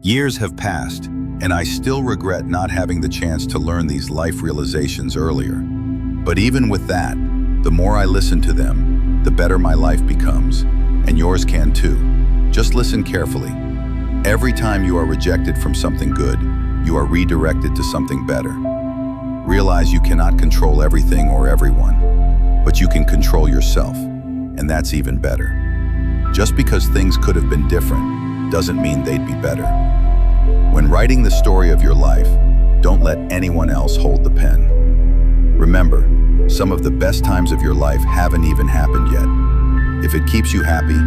Years have passed, and I still regret not having the chance to learn these life realizations earlier. But even with that, the more I listen to them, the better my life becomes, and yours can too. Just listen carefully. Every time you are rejected from something good, you are redirected to something better. Realize you cannot control everything or everyone, but you can control yourself, and that's even better. Just because things could have been different doesn't mean they'd be better. When writing the story of your life, don't let anyone else hold the pen. Remember, some of the best times of your life haven't even happened yet. If it keeps you happy,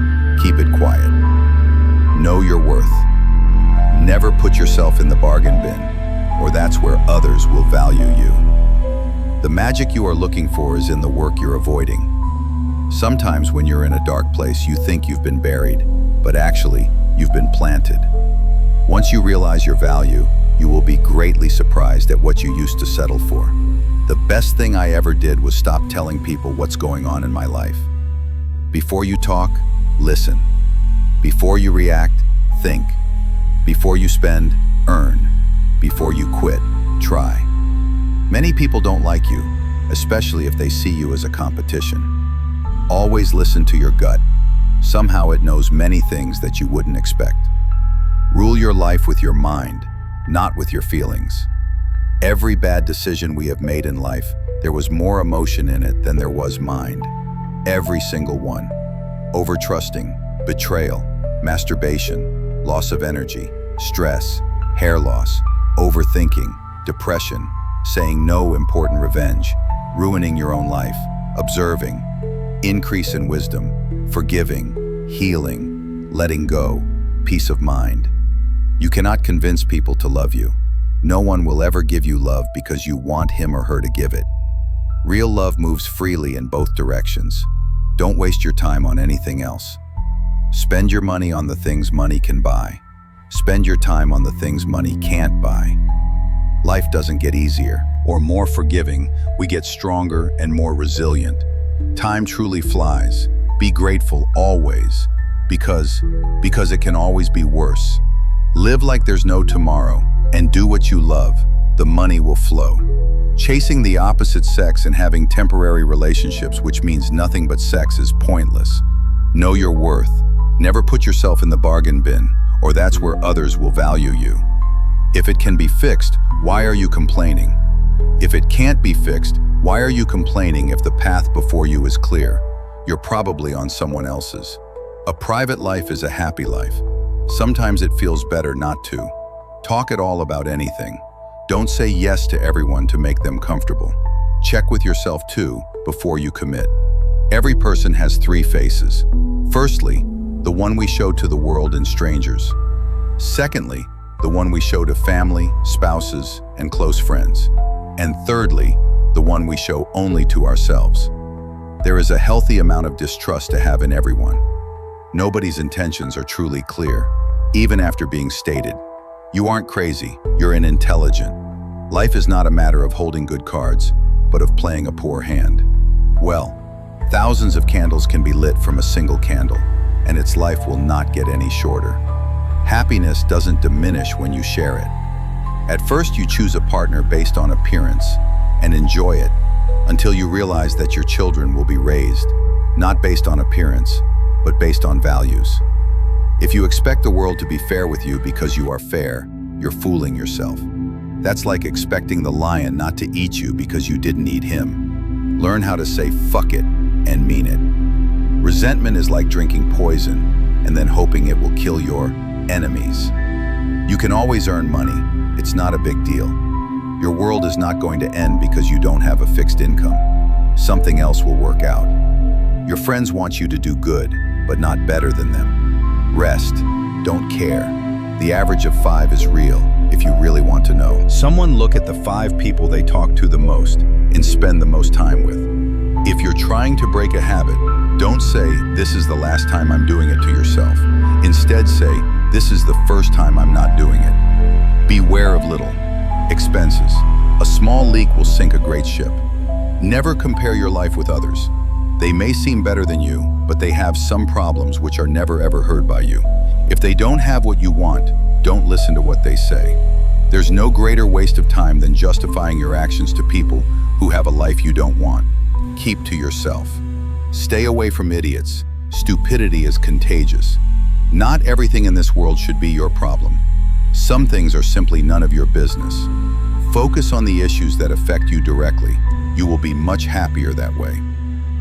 keep it quiet. Know your worth. Never put yourself in the bargain bin, or that's where others will value you. The magic you are looking for is in the work you're avoiding. Sometimes when you're in a dark place, you think you've been buried, but actually, you've been planted. Once you realize your value, you will be greatly surprised at what you used to settle for. The best thing I ever did was stop telling people what's going on in my life. Before you talk, listen. Before you react, think. Before you spend, earn. Before you quit, try. Many people don't like you, especially if they see you as a competition. Always listen to your gut. Somehow it knows many things that you wouldn't expect. Rule your life with your mind, not with your feelings. Every bad decision we have made in life, there was more emotion in it than there was mind. Every single one. Overtrusting, betrayal, masturbation, loss of energy, stress, hair loss, overthinking, depression, saying no, important revenge, ruining your own life, observing, increase in wisdom, forgiving, healing, letting go, peace of mind. You cannot convince people to love you. No one will ever give you love because you want him or her to give it. Real love moves freely in both directions. Don't waste your time on anything else. Spend your money on the things money can buy. Spend your time on the things money can't buy. Life doesn't get easier or more forgiving. We get stronger and more resilient. Time truly flies. Be grateful always, because it can always be worse. Live like there's no tomorrow and do what you love. The money will flow. Chasing the opposite sex and having temporary relationships, which means nothing but sex, is pointless. Know your worth. Never put yourself in the bargain bin, or that's where others will value you. If it can be fixed, why are you complaining? If it can't be fixed, why are you complaining if the path before you is clear? You're probably on someone else's. A private life is a happy life. Sometimes it feels better not to. Talk at all about anything. Don't say yes to everyone to make them comfortable. Check with yourself too before you commit. Every person has three faces. Firstly, the one we show to the world and strangers. Secondly, the one we show to family, spouses, and close friends. And thirdly, the one we show only to ourselves. There is a healthy amount of distrust to have in everyone. Nobody's intentions are truly clear, even after being stated. You aren't crazy, you're intelligent. Life is not a matter of holding good cards, but of playing a poor hand. Well, thousands of candles can be lit from a single candle, and its life will not get any shorter. Happiness doesn't diminish when you share it. At first, you choose a partner based on appearance and enjoy it until you realize that your children will be raised, not based on appearance, but based on values. If you expect the world to be fair with you because you are fair, you're fooling yourself. That's like expecting the lion not to eat you because you didn't eat him. Learn how to say fuck it and mean it. Resentment is like drinking poison and then hoping it will kill your enemies. You can always earn money. It's not a big deal. Your world is not going to end because you don't have a fixed income. Something else will work out. Your friends want you to do good, but not better than them. Rest. Don't care. The average of 5 is real, if you really want to know. Someone look at the 5 people they talk to the most and spend the most time with. If you're trying to break a habit, don't say, "This is the last time I'm doing it," to yourself. Instead say, "This is the first time I'm not doing it." Beware of little expenses. A small leak will sink a great ship. Never compare your life with others. They may seem better than you, but they have some problems which are never ever heard by you. If they don't have what you want, Don't listen to what they say. There's no greater waste of time than justifying your actions to people who have a life you don't want. Keep to yourself. Stay away from idiots. Stupidity is contagious. Not everything in this world should be your problem. Some things are simply none of your business. Focus on the issues that affect you directly. You will be much happier that way.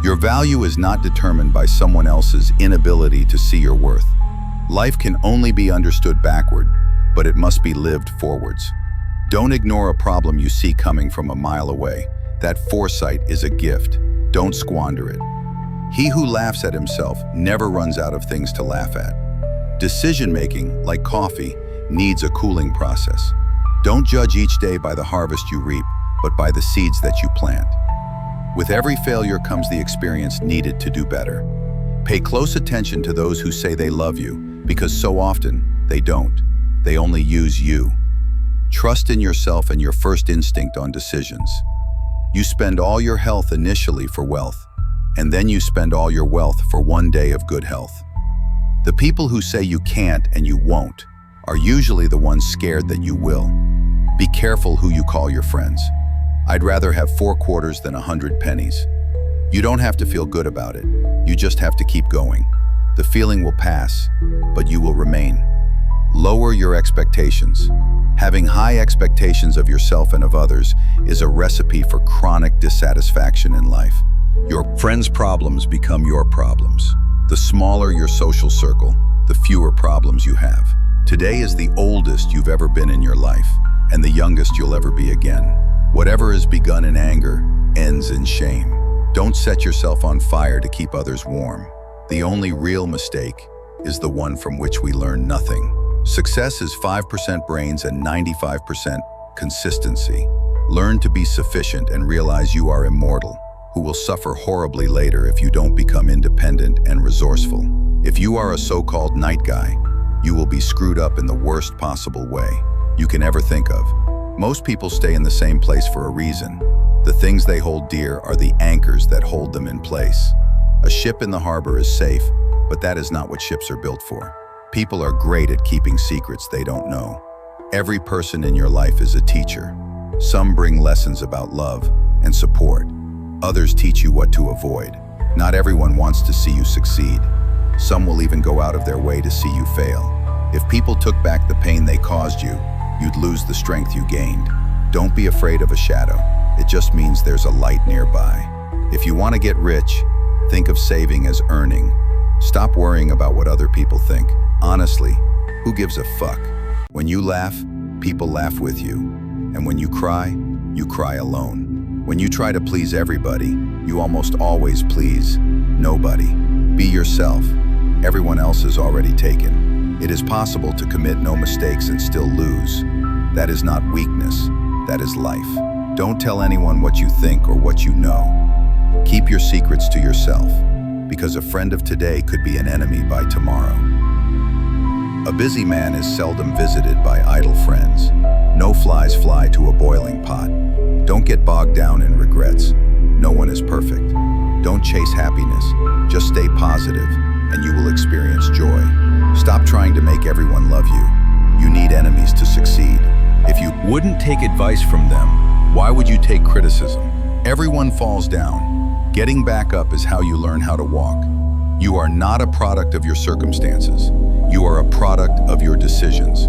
Your value is not determined by someone else's inability to see your worth. Life can only be understood backward, but it must be lived forwards. Don't ignore a problem you see coming from a mile away. That foresight is a gift. Don't squander it. He who laughs at himself never runs out of things to laugh at. Decision-making, like coffee, needs a cooling process. Don't judge each day by the harvest you reap, but by the seeds that you plant. With every failure comes the experience needed to do better. Pay close attention to those who say they love you, because so often they don't. They only use you. Trust in yourself and your first instinct on decisions. You spend all your health initially for wealth, and then you spend all your wealth for one day of good health. The people who say you can't and you won't are usually the ones scared that you will. Be careful who you call your friends. I'd rather have 4 quarters than 100 pennies. You don't have to feel good about it. You just have to keep going. The feeling will pass, but you will remain. Lower your expectations. Having high expectations of yourself and of others is a recipe for chronic dissatisfaction in life. Your friends' problems become your problems. The smaller your social circle, the fewer problems you have. Today is the oldest you've ever been in your life, and the youngest you'll ever be again. Whatever is begun in anger ends in shame. Don't set yourself on fire to keep others warm. The only real mistake is the one from which we learn nothing. Success is 5% brains and 95% consistency. Learn to be sufficient and realize you are immortal, who will suffer horribly later if you don't become independent and resourceful. If you are a so-called night guy, you will be screwed up in the worst possible way you can ever think of. Most people stay in the same place for a reason. The things they hold dear are the anchors that hold them in place. A ship in the harbor is safe, but that is not what ships are built for. People are great at keeping secrets they don't know. Every person in your life is a teacher. Some bring lessons about love and support. Others teach you what to avoid. Not everyone wants to see you succeed. Some will even go out of their way to see you fail. If people took back the pain they caused you, you'd lose the strength you gained. Don't be afraid of a shadow. It just means there's a light nearby. If you want to get rich, think of saving as earning. Stop worrying about what other people think. Honestly, who gives a fuck? When you laugh, people laugh with you. And when you cry alone. When you try to please everybody, you almost always please nobody. Be yourself. Everyone else is already taken. It is possible to commit no mistakes and still lose. That is not weakness, that is life. Don't tell anyone what you think or what you know. Keep your secrets to yourself, because a friend of today could be an enemy by tomorrow. A busy man is seldom visited by idle friends. No flies fly to a boiling pot. Don't get bogged down in regrets. No one is perfect. Don't chase happiness. Just stay positive, and you will experience joy. Stop trying to make everyone love you. You need enemies to succeed. If you wouldn't take advice from them, why would you take criticism? Everyone falls down. Getting back up is how you learn how to walk. You are not a product of your circumstances. You are a product of your decisions.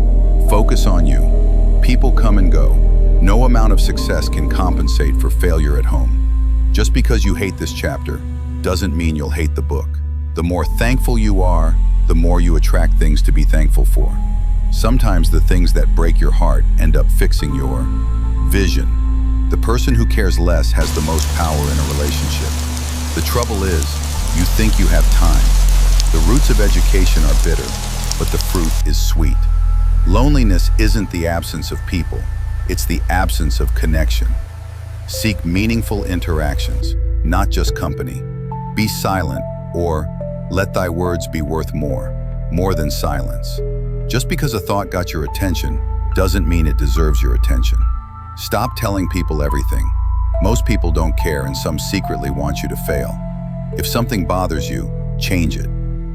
Focus on you. People come and go. No amount of success can compensate for failure at home. Just because you hate this chapter doesn't mean you'll hate the book. The more thankful you are, the more you attract things to be thankful for. Sometimes the things that break your heart end up fixing your vision. The person who cares less has the most power in a relationship. The trouble is, you think you have time. The roots of education are bitter, but the fruit is sweet. Loneliness isn't the absence of people, it's the absence of connection. Seek meaningful interactions, not just company. Be silent, or let thy words be worth more than silence. Just because a thought got your attention doesn't mean it deserves your attention. Stop telling people everything. Most people don't care, and some secretly want you to fail. If something bothers you, change it.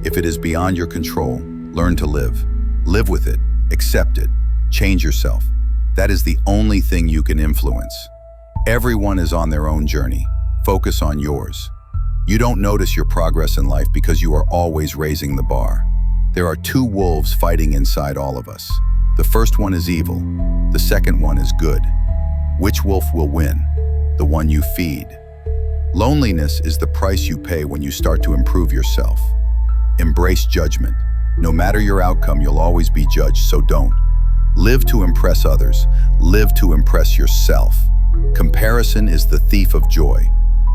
If it is beyond your control, learn to live. Live with it. Accept it. Change yourself. That is the only thing you can influence. Everyone is on their own journey. Focus on yours. You don't notice your progress in life because you are always raising the bar. There are two wolves fighting inside all of us. The first one is evil. The second one is good. Which wolf will win? The one you feed. Loneliness is the price you pay when you start to improve yourself. Embrace judgment. No matter your outcome, you'll always be judged, so don't. Live to impress others. Live to impress yourself. Comparison is the thief of joy.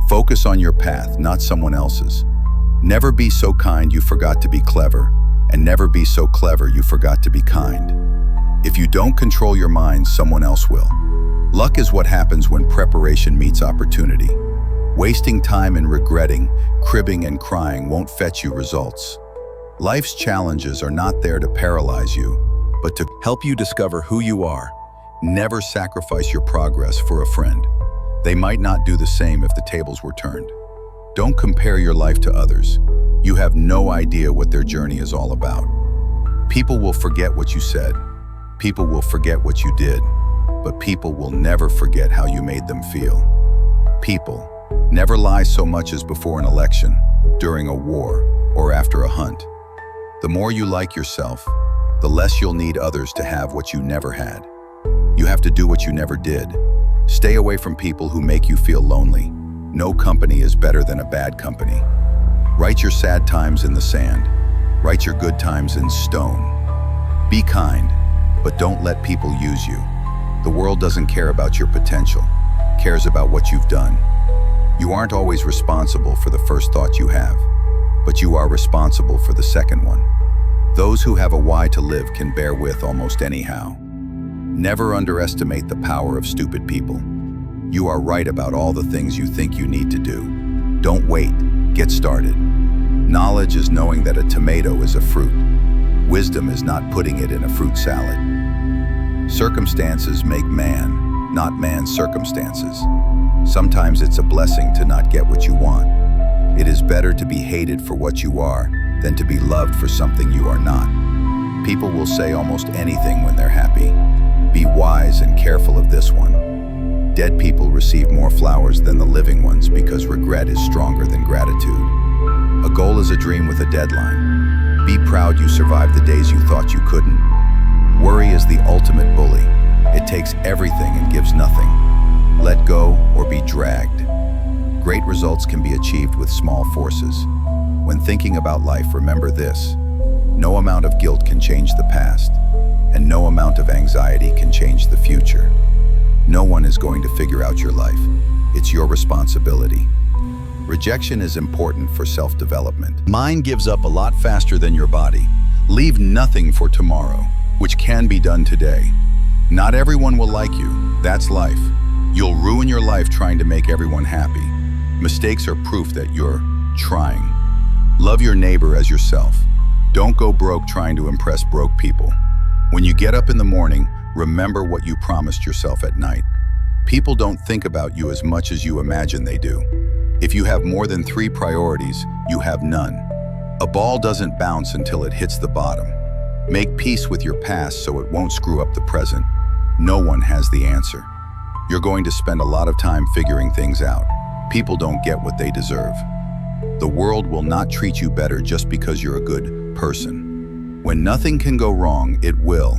Focus on your path, not someone else's. Never be so kind you forgot to be clever, and never be so clever you forgot to be kind. If you don't control your mind, someone else will. Luck is what happens when preparation meets opportunity. Wasting time and regretting, cribbing and crying won't fetch you results. Life's challenges are not there to paralyze you, but to help you discover who you are. Never sacrifice your progress for a friend. They might not do the same if the tables were turned. Don't compare your life to others. You have no idea what their journey is all about. People will forget what you said. People will forget what you did. But people will never forget how you made them feel. People never lie so much as before an election, during a war, or after a hunt. The more you like yourself, the less you'll need others to have what you never had. You have to do what you never did. Stay away from people who make you feel lonely. No company is better than a bad company. Write your sad times in the sand. Write your good times in stone. Be kind, but don't let people use you. The world doesn't care about your potential, cares about what you've done. You aren't always responsible for the first thought you have, but you are responsible for the second one. Those who have a why to live can bear with almost anyhow. Never underestimate the power of stupid people. You are right about all the things you think you need to do. Don't wait, get started. Knowledge is knowing that a tomato is a fruit. Wisdom is not putting it in a fruit salad. Circumstances make man, not man's circumstances. Sometimes it's a blessing to not get what you want. It is better to be hated for what you are than to be loved for something you are not. People will say almost anything when they're happy. Be wise and careful of this one. Dead people receive more flowers than the living ones because regret is stronger than gratitude. A goal is a dream with a deadline. Be proud you survived the days you thought you couldn't. Worry is the ultimate bully. It takes everything and gives nothing. Let go or be dragged. Great results can be achieved with small forces. When thinking about life, remember this. No amount of guilt can change the past, and no amount of anxiety can change the future. No one is going to figure out your life. It's your responsibility. Rejection is important for self-development. Mind gives up a lot faster than your body. Leave nothing for tomorrow, which can be done today. Not everyone will like you. That's life. You'll ruin your life trying to make everyone happy. Mistakes are proof that you're trying. Love your neighbor as yourself. Don't go broke trying to impress broke people. When you get up in the morning, remember what you promised yourself at night. People don't think about you as much as you imagine they do. If you have more than 3 priorities, you have none. A ball doesn't bounce until it hits the bottom. Make peace with your past so it won't screw up the present. No one has the answer. You're going to spend a lot of time figuring things out. People don't get what they deserve. The world will not treat you better just because you're a good person. When nothing can go wrong, it will.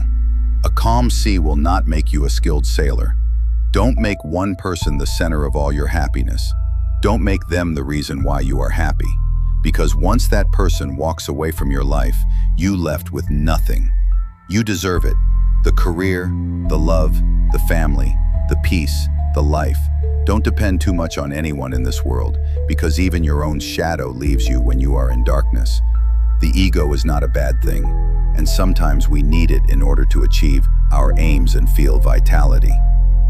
A calm sea will not make you a skilled sailor. Don't make one person the center of all your happiness. Don't make them the reason why you are happy. Because once that person walks away from your life, you left with nothing. You deserve it. The career, the love, the family, the peace, the life. Don't depend too much on anyone in this world, because even your own shadow leaves you when you are in darkness. The ego is not a bad thing, and sometimes we need it in order to achieve our aims and feel vitality.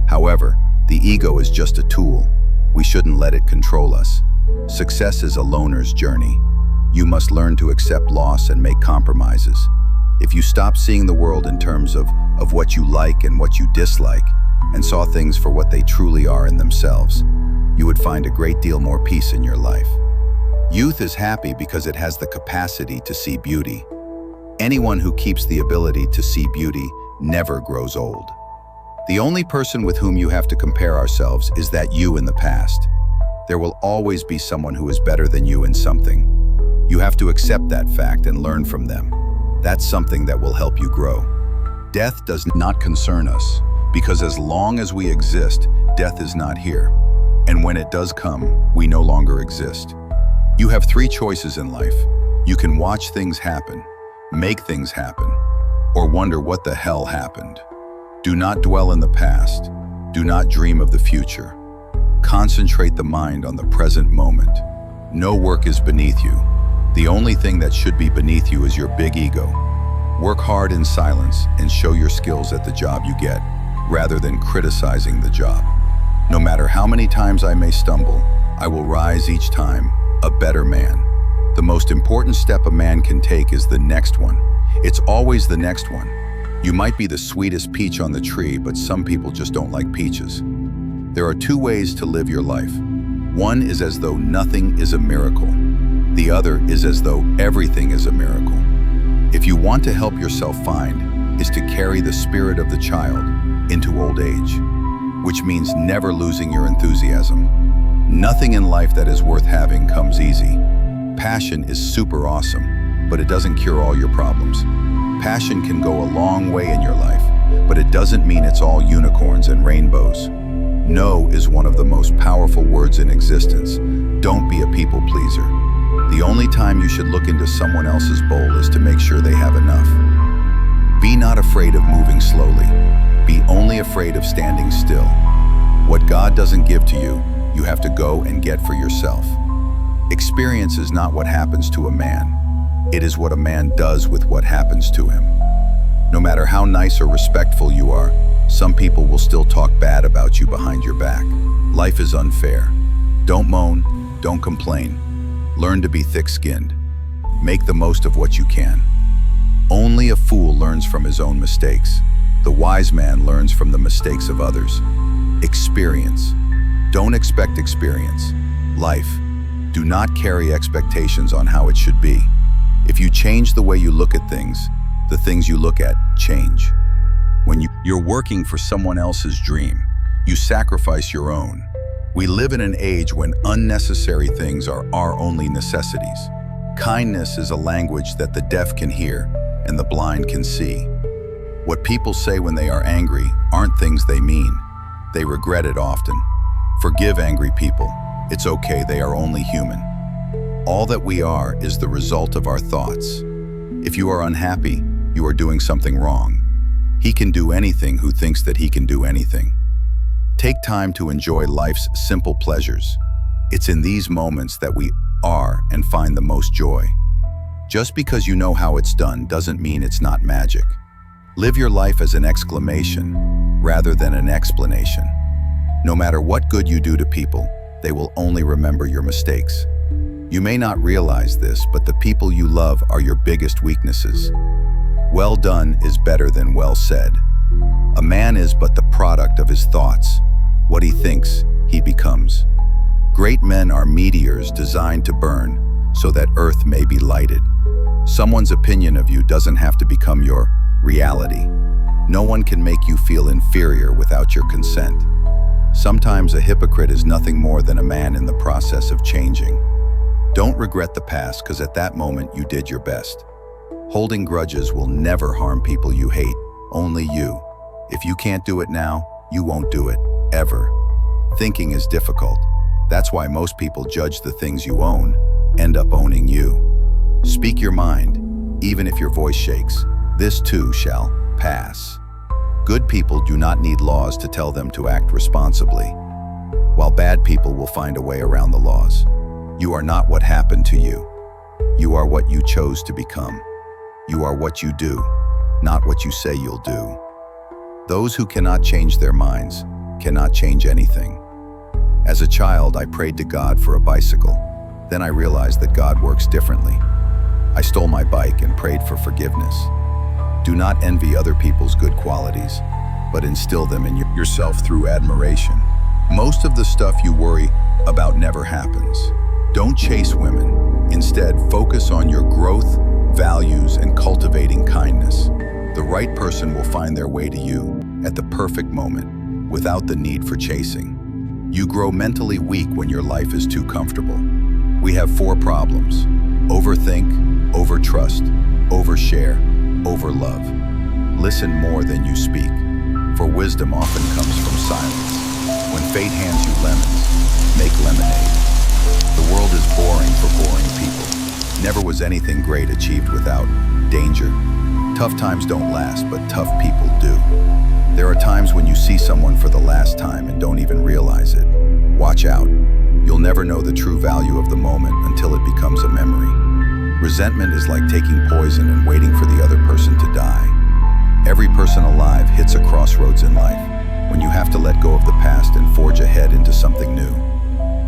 However, the ego is just a tool. We shouldn't let it control us. Success is a loner's journey. You must learn to accept loss and make compromises. If you stop seeing the world in terms of what you like and what you dislike, and saw things for what they truly are in themselves, you would find a great deal more peace in your life. Youth is happy because it has the capacity to see beauty. Anyone who keeps the ability to see beauty never grows old. The only person with whom you have to compare ourselves is that you in the past. There will always be someone who is better than you in something. You have to accept that fact and learn from them. That's something that will help you grow. Death does not concern us, because as long as we exist, death is not here. And when it does come, we no longer exist. You have 3 choices in life. You can watch things happen, make things happen, or wonder what the hell happened. Do not dwell in the past. Do not dream of the future. Concentrate the mind on the present moment. No work is beneath you. The only thing that should be beneath you is your big ego. Work hard in silence and show your skills at the job you get, rather than criticizing the job. No matter how many times I may stumble, I will rise each time a better man. The most important step a man can take is the next one. It's always the next one. You might be the sweetest peach on the tree, but some people just don't like peaches. There are 2 ways to live your life. One is as though nothing is a miracle. The other is as though everything is a miracle. If you want to help yourself find, is to carry the spirit of the child into old age, which means never losing your enthusiasm. Nothing in life that is worth having comes easy. Passion is super awesome, but it doesn't cure all your problems. Passion can go a long way in your life, but it doesn't mean it's all unicorns and rainbows. No is one of the most powerful words in existence. Don't be a people pleaser. The only time you should look into someone else's bowl is to make sure they have enough. Be not afraid of moving slowly. Be only afraid of standing still. What God doesn't give to you, you have to go and get for yourself. Experience is not what happens to a man. It is what a man does with what happens to him. No matter how nice or respectful you are, some people will still talk bad about you behind your back. Life is unfair. Don't moan, don't complain. Learn to be thick-skinned. Make the most of what you can. Only a fool learns from his own mistakes. The wise man learns from the mistakes of others. Experience. Don't expect experience. Life. Do not carry expectations on how it should be. If you change the way you look at things, the things you look at change. When you're working for someone else's dream, you sacrifice your own. We live in an age when unnecessary things are our only necessities. Kindness is a language that the deaf can hear and the blind can see. What people say when they are angry aren't things they mean. They regret it often. Forgive angry people. It's okay, they are only human. All that we are is the result of our thoughts. If you are unhappy, you are doing something wrong. He can do anything who thinks that he can do anything. Take time to enjoy life's simple pleasures. It's in these moments that we are and find the most joy. Just because you know how it's done doesn't mean it's not magic. Live your life as an exclamation rather than an explanation. No matter what good you do to people, they will only remember your mistakes. You may not realize this, but the people you love are your biggest weaknesses. Well done is better than well said. A man is but the product of his thoughts. What he thinks, he becomes. Great men are meteors designed to burn so that earth may be lighted. Someone's opinion of you doesn't have to become your reality. No one can make you feel inferior without your consent. Sometimes a hypocrite is nothing more than a man in the process of changing. Don't regret the past, because at that moment you did your best. Holding grudges will never harm people you hate, only you. If you can't do it now, you won't do it, ever. Thinking is difficult. That's why most people judge the things you own, end up owning you. Speak your mind, even if your voice shakes. This too shall pass. Good people do not need laws to tell them to act responsibly, while bad people will find a way around the laws. You are not what happened to you. You are what you chose to become. You are what you do, not what you say you'll do. Those who cannot change their minds cannot change anything. As a child, I prayed to God for a bicycle. Then I realized that God works differently. I stole my bike and prayed for forgiveness. Do not envy other people's good qualities, but instill them in yourself through admiration. Most of the stuff you worry about never happens. Don't chase women. Instead, focus on your growth, values, and cultivating kindness. The right person will find their way to you at the perfect moment, without the need for chasing. You grow mentally weak when your life is too comfortable. We have 4 problems: overthink, overtrust, overshare, overlove. Listen more than you speak, for wisdom often comes from silence. When fate hands you lemons, make lemonade. The world is boring for boring people. Never was anything great achieved without danger. Tough times don't last, but tough people do. There are times when you see someone for the last time and don't even realize it. Watch out. You'll never know the true value of the moment until it becomes a memory. Resentment is like taking poison and waiting for the other person to die. Every person alive hits a crossroads in life, when you have to let go of the past and forge ahead into something new.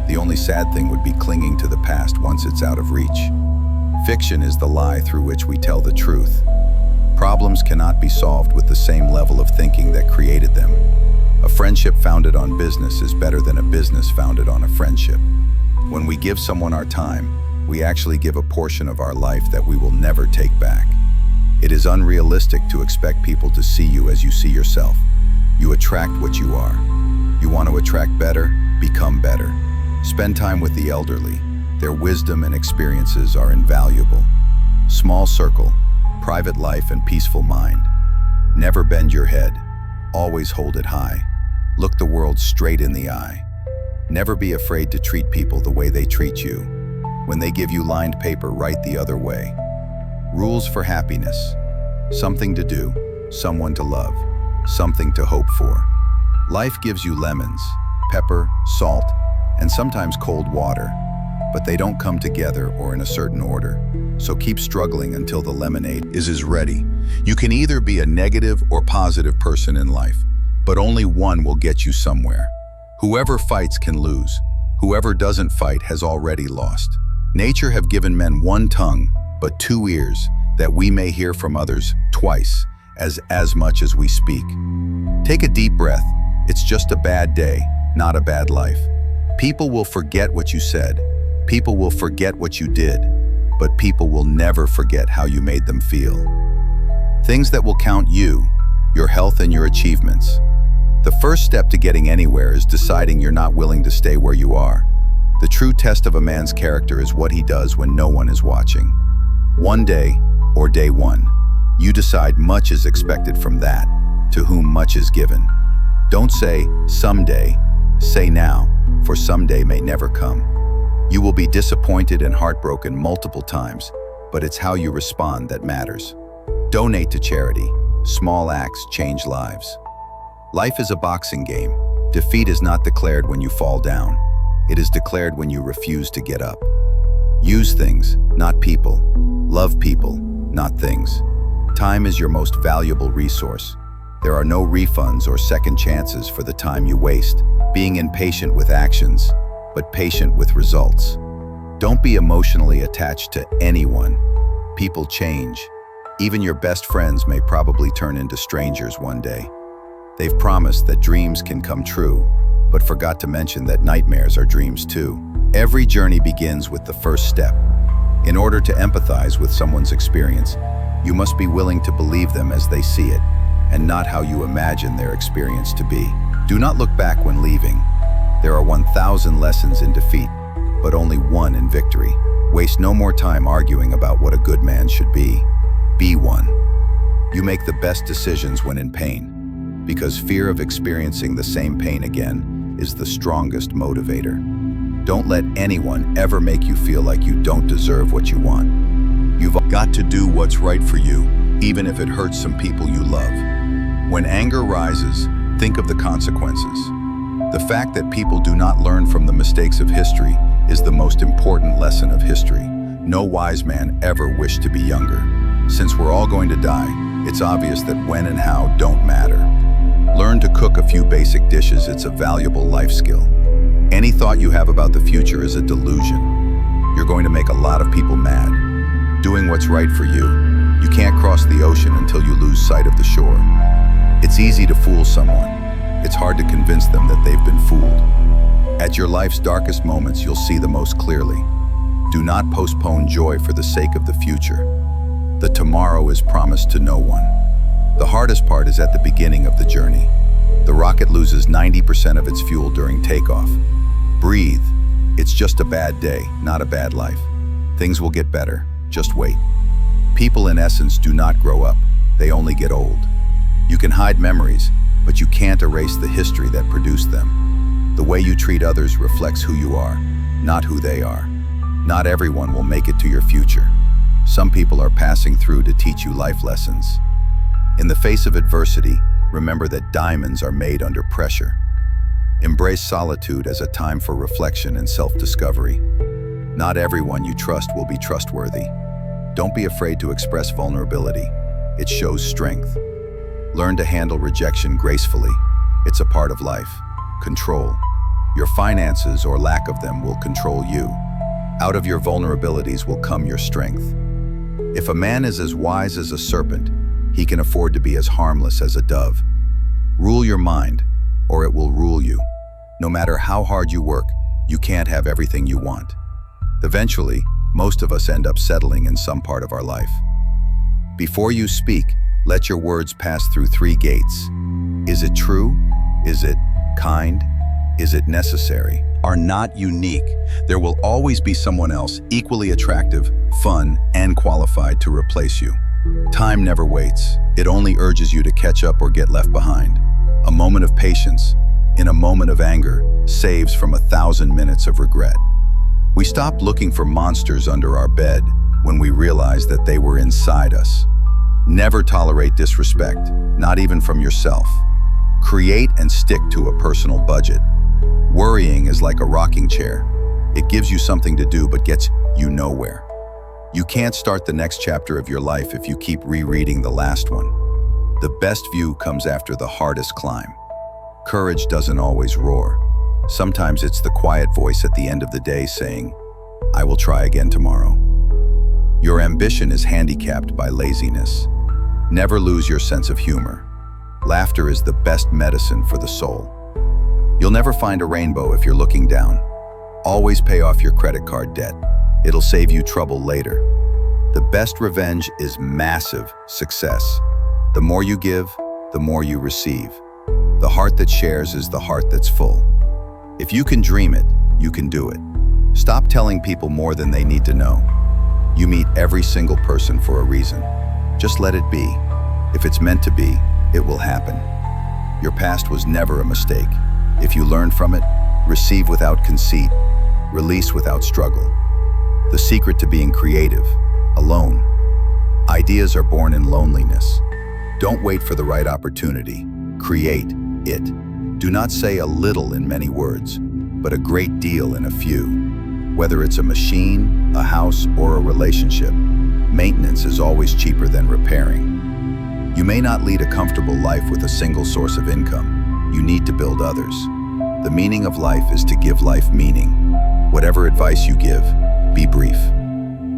The only sad thing would be clinging to the past once it's out of reach. Fiction is the lie through which we tell the truth. Problems cannot be solved with the same level of thinking that created them. A friendship founded on business is better than a business founded on a friendship. When we give someone our time, we actually give a portion of our life that we will never take back. It is unrealistic to expect people to see you as you see yourself. You attract what you are. You want to attract better? Become better. Spend time with the elderly. Their wisdom and experiences are invaluable. Small circle, private life and peaceful mind. Never bend your head. Always hold it high. Look the world straight in the eye. Never be afraid to treat people the way they treat you. When they give you lined paper, write the other way. Rules for happiness. Something to do, someone to love, something to hope for. Life gives you lemons, pepper, salt, and sometimes cold water, but they don't come together or in a certain order. So keep struggling until the lemonade is ready. You can either be a negative or positive person in life, but only one will get you somewhere. Whoever fights can lose. Whoever doesn't fight has already lost. Nature have given men 1 tongue, but 2 ears, that we may hear from others twice, as much as we speak. Take a deep breath. It's just a bad day, not a bad life. People will forget what you said. People will forget what you did, but people will never forget how you made them feel. Things that will count you, your health and your achievements. The first step to getting anywhere is deciding you're not willing to stay where you are. The true test of a man's character is what he does when no one is watching. One day, or day one, you decide much is expected from that, to whom much is given. Don't say, someday, say now, for someday may never come. You will be disappointed and heartbroken multiple times, but it's how you respond that matters. Donate to charity. Small acts change lives. Life is a boxing game. Defeat is not declared when you fall down. It is declared when you refuse to get up. Use things, not people. Love people, not things. Time is your most valuable resource. There are no refunds or second chances for the time you waste, being impatient with actions, but patient with results. Don't be emotionally attached to anyone. People change. Even your best friends may probably turn into strangers one day. They've promised that dreams can come true, but forgot to mention that nightmares are dreams too. Every journey begins with the first step. In order to empathize with someone's experience, you must be willing to believe them as they see it, and not how you imagine their experience to be. Do not look back when leaving. There are 1,000 lessons in defeat, but only one in victory. Waste no more time arguing about what a good man should be. Be one. You make the best decisions when in pain, because fear of experiencing the same pain again is the strongest motivator. Don't let anyone ever make you feel like you don't deserve what you want. You've got to do what's right for you, even if it hurts some people you love. When anger rises, think of the consequences. The fact that people do not learn from the mistakes of history is the most important lesson of history. No wise man ever wished to be younger. Since we're all going to die, it's obvious that when and how don't matter. Learn to cook a few basic dishes. It's a valuable life skill. Any thought you have about the future is a delusion. You're going to make a lot of people mad. Doing what's right for you. You can't cross the ocean until you lose sight of the shore. It's easy to fool someone. It's hard to convince them that they've been fooled. At your life's darkest moments, you'll see the most clearly. Do not postpone joy for the sake of the future. The tomorrow is promised to no one. The hardest part is at the beginning of the journey. The rocket loses 90% of its fuel during takeoff. Breathe. It's just a bad day, not a bad life. Things will get better. Just wait. People, in essence, do not grow up. They only get old. You can hide memories, but you can't erase the history that produced them. The way you treat others reflects who you are, not who they are. Not everyone will make it to your future. Some people are passing through to teach you life lessons. In the face of adversity, remember that diamonds are made under pressure. Embrace solitude as a time for reflection and self-discovery. Not everyone you trust will be trustworthy. Don't be afraid to express vulnerability. It shows strength. Learn to handle rejection gracefully. It's a part of life. Control. Your finances or lack of them will control you. Out of your vulnerabilities will come your strength. If a man is as wise as a serpent, he can afford to be as harmless as a dove. Rule your mind, or it will rule you. No matter how hard you work, you can't have everything you want. Eventually, most of us end up settling in some part of our life. Before you speak, let your words pass through 3 gates. Is it true? Is it kind? Is it necessary? Are not unique. There will always be someone else equally attractive, fun, and qualified to replace you. Time never waits. It only urges you to catch up or get left behind. A moment of patience, in a moment of anger, saves from 1,000 minutes of regret. We stopped looking for monsters under our bed when we realized that they were inside us. Never tolerate disrespect, not even from yourself. Create and stick to a personal budget. Worrying is like a rocking chair. It gives you something to do but gets you nowhere. You can't start the next chapter of your life if you keep rereading the last one. The best view comes after the hardest climb. Courage doesn't always roar. Sometimes it's the quiet voice at the end of the day saying, "I will try again tomorrow." Your ambition is handicapped by laziness. Never lose your sense of humor. Laughter is the best medicine for the soul. You'll never find a rainbow if you're looking down. Always pay off your credit card debt. It'll save you trouble later. The best revenge is massive success. The more you give, the more you receive. The heart that shares is the heart that's full. If you can dream it, you can do it. Stop telling people more than they need to know. You meet every single person for a reason. Just let it be. If it's meant to be, it will happen. Your past was never a mistake. If you learn from it, receive without conceit, release without struggle. The secret to being creative, alone. Ideas are born in loneliness. Don't wait for the right opportunity. Create it. Do not say a little in many words, but a great deal in a few. Whether it's a machine, a house, or a relationship, maintenance is always cheaper than repairing. You may not lead a comfortable life with a single source of income. You need to build others. The meaning of life is to give life meaning. Whatever advice you give, be brief.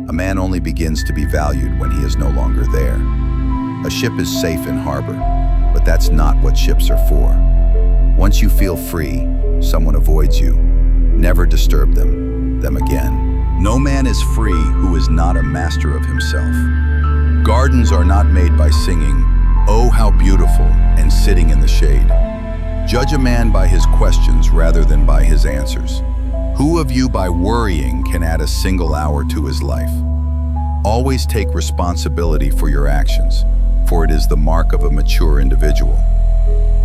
A man only begins to be valued when he is no longer there. A ship is safe in harbor, but that's not what ships are for. Once you feel free, someone avoids you. Never disturb them again. No man is free who is not a master of himself. Gardens are not made by singing, "Oh, how beautiful," and sitting in the shade. Judge a man by his questions rather than by his answers. Who of you by worrying can add a single hour to his life? Always take responsibility for your actions, for it is the mark of a mature individual.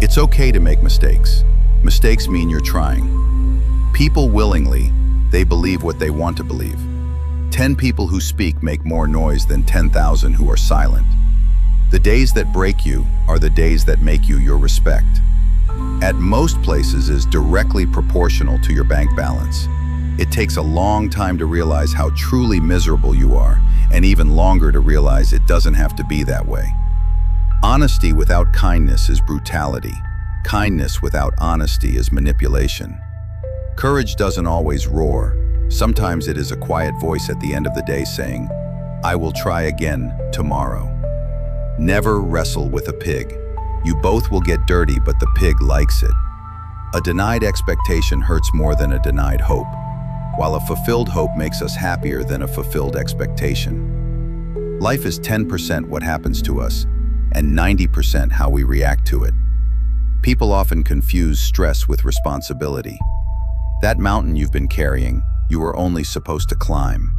It's okay to make mistakes. Mistakes mean you're trying. People willingly, they believe what they want to believe. 10 people who speak make more noise than 10,000 who are silent. The days that break you are the days that make you your respect. At most places is directly proportional to your bank balance. It takes a long time to realize how truly miserable you are, and even longer to realize it doesn't have to be that way. Honesty without kindness is brutality. Kindness without honesty is manipulation. Courage doesn't always roar. Sometimes it is a quiet voice at the end of the day saying, "I will try again tomorrow." Never wrestle with a pig. You both will get dirty, but the pig likes it. A denied expectation hurts more than a denied hope, while a fulfilled hope makes us happier than a fulfilled expectation. Life is 10% what happens to us, and 90% how we react to it. People often confuse stress with responsibility. That mountain you've been carrying, you are only supposed to climb.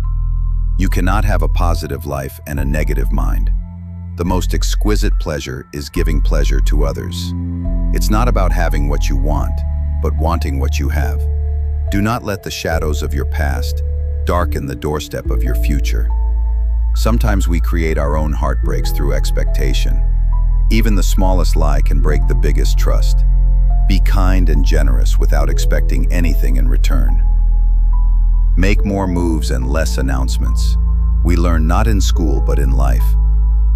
You cannot have a positive life and a negative mind. The most exquisite pleasure is giving pleasure to others. It's not about having what you want, but wanting what you have. Do not let the shadows of your past darken the doorstep of your future. Sometimes we create our own heartbreaks through expectation. Even the smallest lie can break the biggest trust. Be kind and generous without expecting anything in return. Make more moves and less announcements. We learn not in school but in life.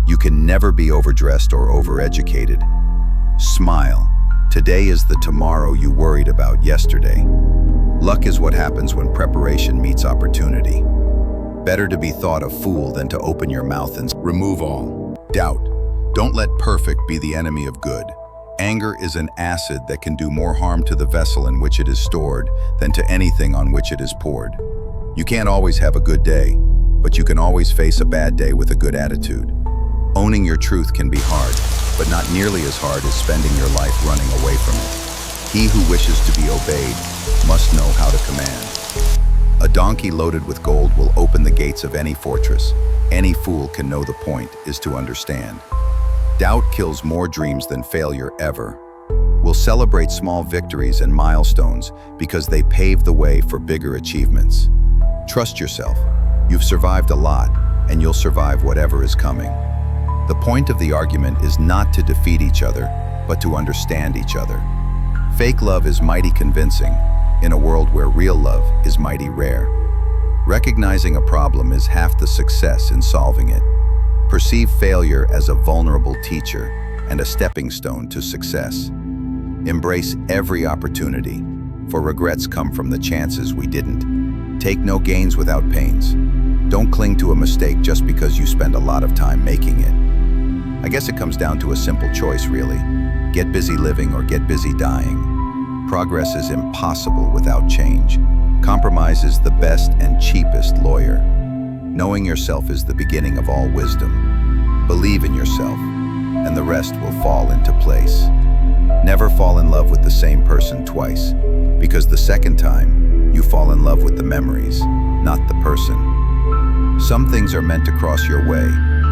You can never be overdressed or overeducated. Smile. Today is the tomorrow you worried about yesterday. Luck is what happens when preparation meets opportunity. Better to be thought a fool than to open your mouth and remove all doubt. Don't let perfect be the enemy of good. Anger is an acid that can do more harm to the vessel in which it is stored than to anything on which it is poured. You can't always have a good day, but you can always face a bad day with a good attitude. Owning your truth can be hard, but not nearly as hard as spending your life running away from it. He who wishes to be obeyed must know how to command. A donkey loaded with gold will open the gates of any fortress. Any fool can know the point is to understand. Doubt kills more dreams than failure ever. We'll celebrate small victories and milestones because they pave the way for bigger achievements. Trust yourself. You've survived a lot, and you'll survive whatever is coming. The point of the argument is not to defeat each other, but to understand each other. Fake love is mighty convincing in a world where real love is mighty rare. Recognizing a problem is half the success in solving it. Perceive failure as a vulnerable teacher and a stepping stone to success. Embrace every opportunity, for regrets come from the chances we didn't. Take no gains without pains. Don't cling to a mistake just because you spend a lot of time making it. I guess it comes down to a simple choice, really. Get busy living or get busy dying. Progress is impossible without change. Compromise is the best and cheapest lawyer. Knowing yourself is the beginning of all wisdom. Believe in yourself, and the rest will fall into place. Never fall in love with the same person twice, because the second time, you fall in love with the memories, not the person. Some things are meant to cross your way,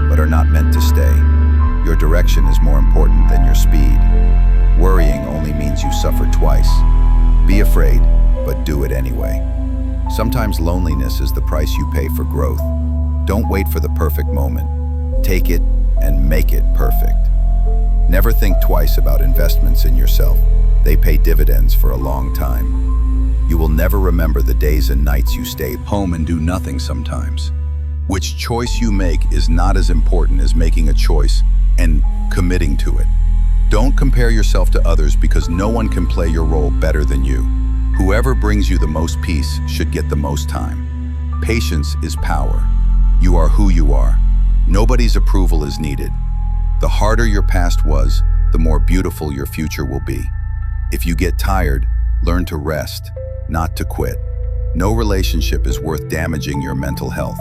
but are not meant to stay. Your direction is more important than your speed. Worrying only means you suffer twice. Be afraid, but do it anyway. Sometimes loneliness is the price you pay for growth. Don't wait for the perfect moment. Take it and make it perfect. Never think twice about investments in yourself. They pay dividends for a long time. You will never remember the days and nights you stayed home and do nothing sometimes. Which choice you make is not as important as making a choice and committing to it. Don't compare yourself to others because no one can play your role better than you. Whoever brings you the most peace should get the most time. Patience is power. You are who you are. Nobody's approval is needed. The harder your past was, the more beautiful your future will be. If you get tired, learn to rest, not to quit. No relationship is worth damaging your mental health.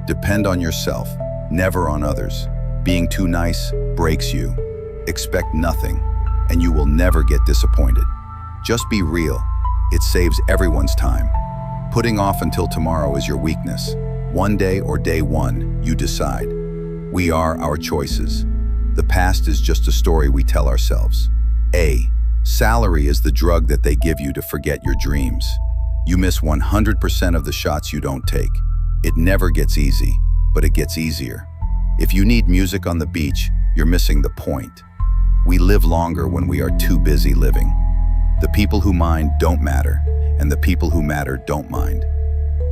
Depend on yourself, never on others. Being too nice breaks you. Expect nothing, and you will never get disappointed. Just be real. It saves everyone's time. Putting off until tomorrow is your weakness. One day or day one, you decide. We are our choices. The past is just a story we tell ourselves. Salary is the drug that they give you to forget your dreams. You miss 100% of the shots you don't take. It never gets easy, but it gets easier. If you need music on the beach, you're missing the point. We live longer when we are too busy living. The people who mind don't matter, and the people who matter don't mind.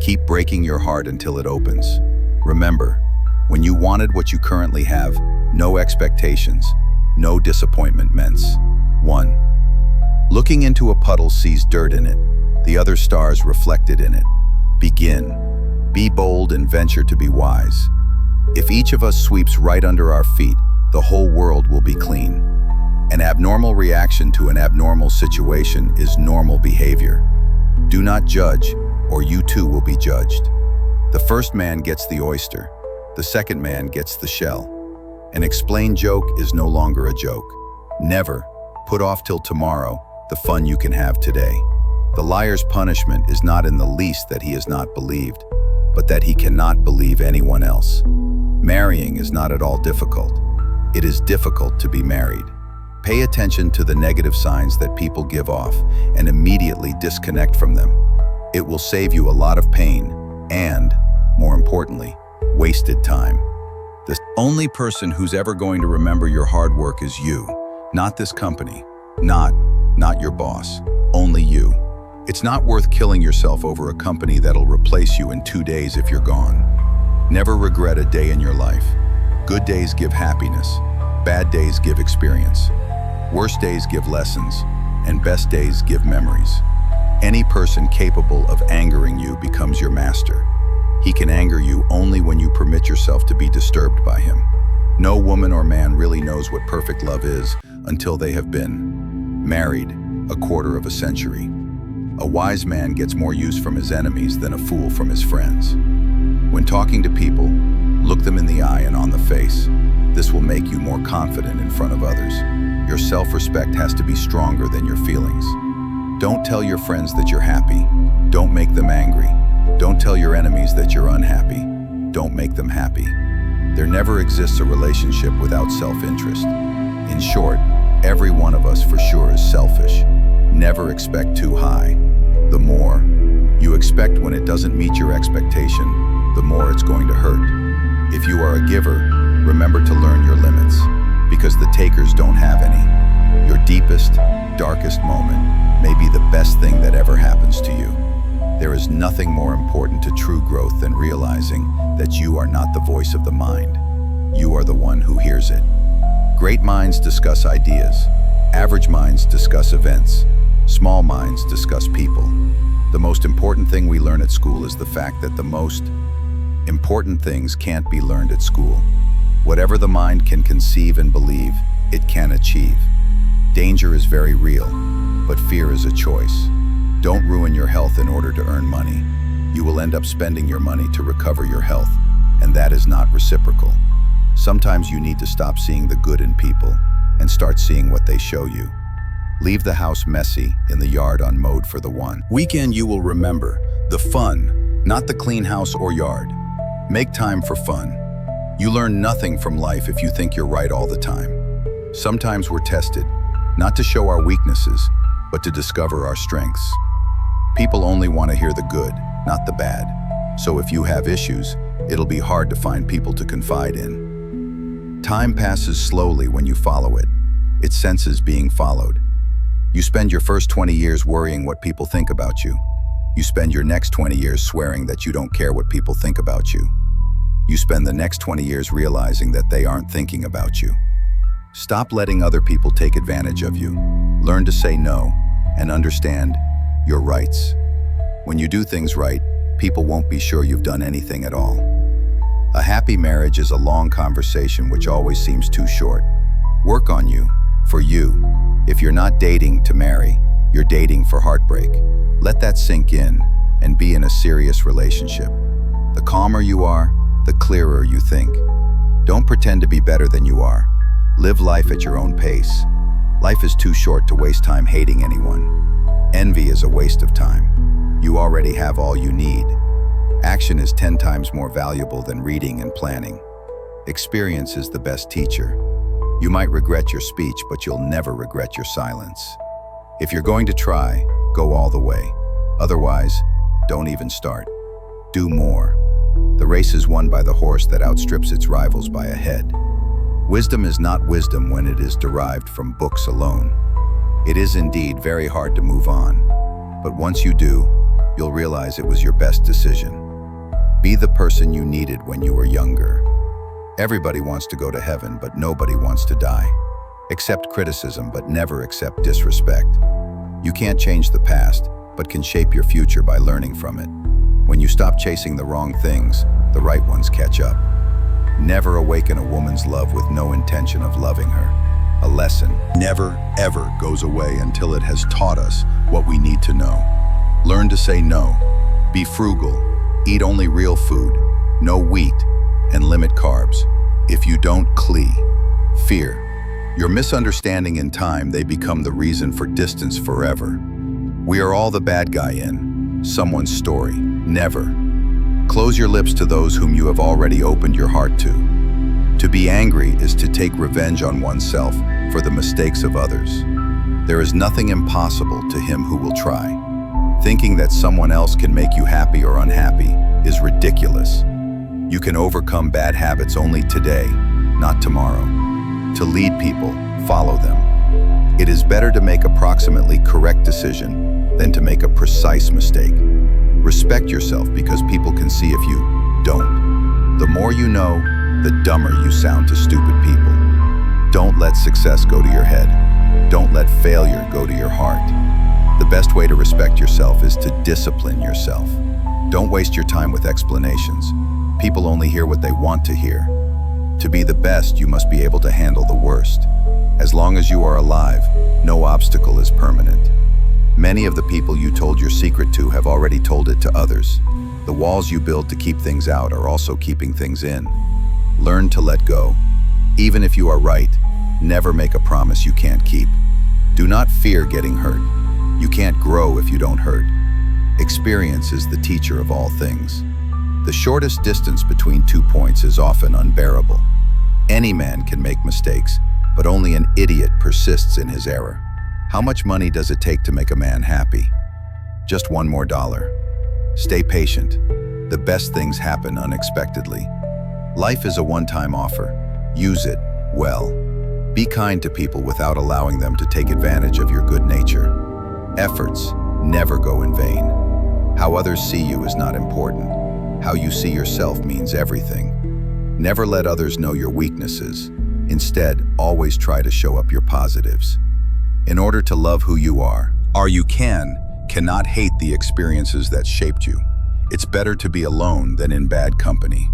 Keep breaking your heart until it opens. Remember, when you wanted what you currently have, no expectations, no disappointment meant. 1. Looking into a puddle sees dirt in it, the other stars reflected in it. Begin. Be bold and venture to be wise. If each of us sweeps right under our feet, the whole world will be clean. An abnormal reaction to an abnormal situation is normal behavior. Do not judge, or you too will be judged. The first man gets the oyster. The second man gets the shell. An explained joke is no longer a joke. Never put off till tomorrow the fun you can have today. The liar's punishment is not in the least that he is not believed, but that he cannot believe anyone else. Marrying is not at all difficult. It is difficult to be married. Pay attention to the negative signs that people give off and immediately disconnect from them. It will save you a lot of pain and, more importantly, wasted time. The only person who's ever going to remember your hard work is you, not this company, not your boss, only you. It's not worth killing yourself over a company that'll replace you in 2 days if you're gone. Never regret a day in your life. Good days give happiness, bad days give experience. Worst days give lessons, and best days give memories. Any person capable of angering you becomes your master. He can anger you only when you permit yourself to be disturbed by him. No woman or man really knows what perfect love is until they have been married a quarter of a century. A wise man gets more use from his enemies than a fool from his friends. When talking to people, look them in the eye and on the face. This will make you more confident in front of others. Your self-respect has to be stronger than your feelings. Don't tell your friends that you're happy. Don't make them angry. Don't tell your enemies that you're unhappy. Don't make them happy. There never exists a relationship without self-interest. In short, every one of us for sure is selfish. Never expect too high. The more you expect when it doesn't meet your expectation, the more it's going to hurt. If you are a giver, remember to learn your limits, because the takers don't have any. Your deepest, darkest moment may be the best thing that ever happens to you. There is nothing more important to true growth than realizing that you are not the voice of the mind. You are the one who hears it. Great minds discuss ideas. Average minds discuss events. Small minds discuss people. The most important thing we learn at school is the fact that the most important things can't be learned at school. Whatever the mind can conceive and believe, it can achieve. Danger is very real, but fear is a choice. Don't ruin your health in order to earn money. You will end up spending your money to recover your health, and that is not reciprocal. Sometimes you need to stop seeing the good in people and start seeing what they show you. Leave the house messy, in the yard on mode for the one. Weekend you will remember the fun, not the clean house or yard. Make time for fun. You learn nothing from life if you think you're right all the time. Sometimes we're tested, not to show our weaknesses, but to discover our strengths. People only want to hear the good, not the bad. So if you have issues, it'll be hard to find people to confide in. Time passes slowly when you follow it. It senses being followed. You spend your first 20 years worrying what people think about you. You spend your next 20 years swearing that you don't care what people think about you. You spend the next 20 years realizing that they aren't thinking about you. Stop letting other people take advantage of you. Learn to say no and understand your rights. When you do things right, people won't be sure you've done anything at all. A happy marriage is a long conversation which always seems too short. Work on you, for you. If you're not dating to marry, you're dating for heartbreak. Let that sink in and be in a serious relationship. The calmer you are, the clearer you think. Don't pretend to be better than you are. Live life at your own pace. Life is too short to waste time hating anyone. Envy is a waste of time. You already have all you need. Action is 10 times more valuable than reading and planning. Experience is the best teacher. You might regret your speech, but you'll never regret your silence. If you're going to try, go all the way. Otherwise, don't even start. Do more. The race is won by the horse that outstrips its rivals by a head. Wisdom is not wisdom when it is derived from books alone. It is indeed very hard to move on, but once you do, you'll realize it was your best decision. Be the person you needed when you were younger. Everybody wants to go to heaven, but nobody wants to die. Accept criticism, but never accept disrespect. You can't change the past, but can shape your future by learning from it. When you stop chasing the wrong things, the right ones catch up. Never awaken a woman's love with no intention of loving her. A lesson never, ever goes away until it has taught us what we need to know. Learn to say no. Be frugal. Eat only real food. No wheat. and limit carbs. If you don't fear your misunderstanding in time, they become the reason for distance forever. We are all the bad guy in someone's story. Never close your lips to those whom you have already opened your heart to. To be angry is to take revenge on oneself for the mistakes of others. There is nothing impossible to him who will try. Thinking that someone else can make you happy or unhappy is ridiculous. You can overcome bad habits only today, not tomorrow. To lead people, follow them. It is better to make approximately correct decision than to make a precise mistake. Respect yourself because people can see if you don't. The more you know, the dumber you sound to stupid people. Don't let success go to your head. Don't let failure go to your heart. The best way to respect yourself is to discipline yourself. Don't waste your time with explanations. People only hear what they want to hear. To be the best, you must be able to handle the worst. As long as you are alive, no obstacle is permanent. Many of the people you told your secret to have already told it to others. The walls you build to keep things out are also keeping things in. Learn to let go. Even if you are right, never make a promise you can't keep. Do not fear getting hurt. You can't grow if you don't hurt. Experience is the teacher of all things. The shortest distance between 2 points is often unbearable. Any man can make mistakes, but only an idiot persists in his error. How much money does it take to make a man happy? Just $1 more. Stay patient. The best things happen unexpectedly. Life is a one-time offer. Use it well. Be kind to people without allowing them to take advantage of your good nature. Efforts never go in vain. How others see you is not important. How you see yourself means everything. Never let others know your weaknesses. Instead, always try to show up your positives. In order to love who you are, cannot hate the experiences that shaped you. It's better to be alone than in bad company.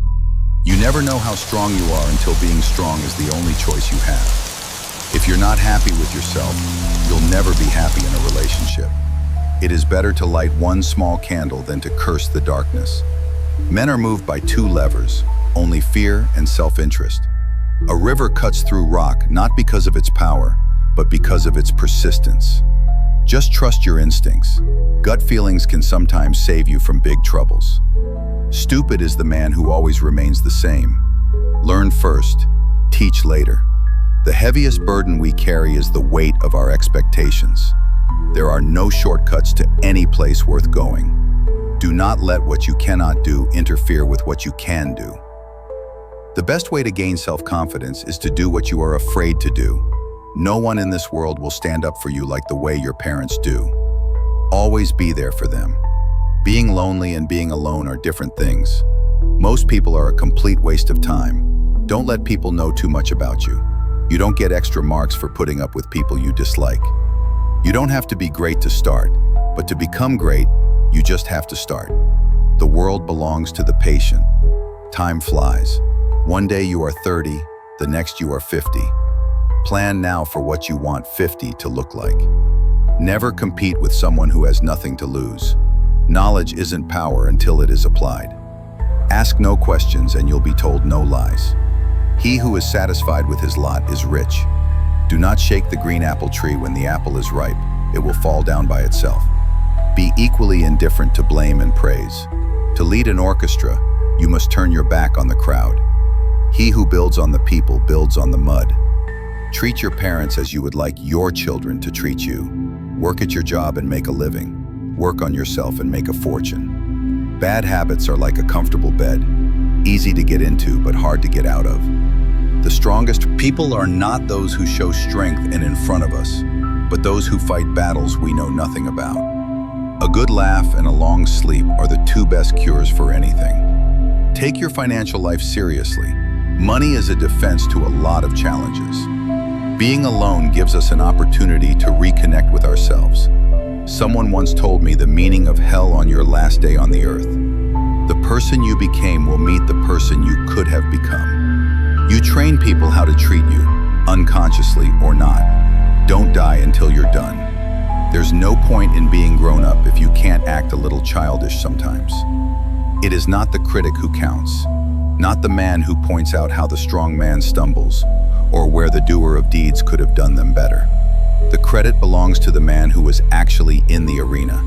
You never know how strong you are until being strong is the only choice you have. If you're not happy with yourself, you'll never be happy in a relationship. It is better to light one small candle than to curse the darkness. Men are moved by 2 levers, only fear and self-interest. A river cuts through rock not because of its power, but because of its persistence. Just trust your instincts. Gut feelings can sometimes save you from big troubles. Stupid is the man who always remains the same. Learn first, teach later. The heaviest burden we carry is the weight of our expectations. There are no shortcuts to any place worth going. Do not let what you cannot do interfere with what you can do. The best way to gain self-confidence is to do what you are afraid to do. No one in this world will stand up for you like the way your parents do. Always be there for them. Being lonely and being alone are different things. Most people are a complete waste of time. Don't let people know too much about you. You don't get extra marks for putting up with people you dislike. You don't have to be great to start, but to become great, you just have to start. The world belongs to the patient. Time flies. One day you are 30, the next you are 50. Plan now for what you want 50 to look like. Never compete with someone who has nothing to lose. Knowledge isn't power until it is applied. Ask no questions and you'll be told no lies. He who is satisfied with his lot is rich. Do not shake the green apple tree when the apple is ripe. It will fall down by itself. Be equally indifferent to blame and praise. To lead an orchestra, you must turn your back on the crowd. He who builds on the people builds on the mud. Treat your parents as you would like your children to treat you. Work at your job and make a living. Work on yourself and make a fortune. Bad habits are like a comfortable bed, easy to get into but hard to get out of. The strongest people are not those who show strength and in front of us, but those who fight battles we know nothing about. A good laugh and a long sleep are the 2 best cures for anything. Take your financial life seriously. Money is a defense to a lot of challenges. Being alone gives us an opportunity to reconnect with ourselves. Someone once told me the meaning of hell on your last day on the earth. The person you became will meet the person you could have become. You train people how to treat you, unconsciously or not. Don't die until you're done. There's no point in being grown up if you can't act a little childish sometimes. It is not the critic who counts. not the man who points out how the strong man stumbles, or where the doer of deeds could have done them better. The credit belongs to the man who was actually in the arena,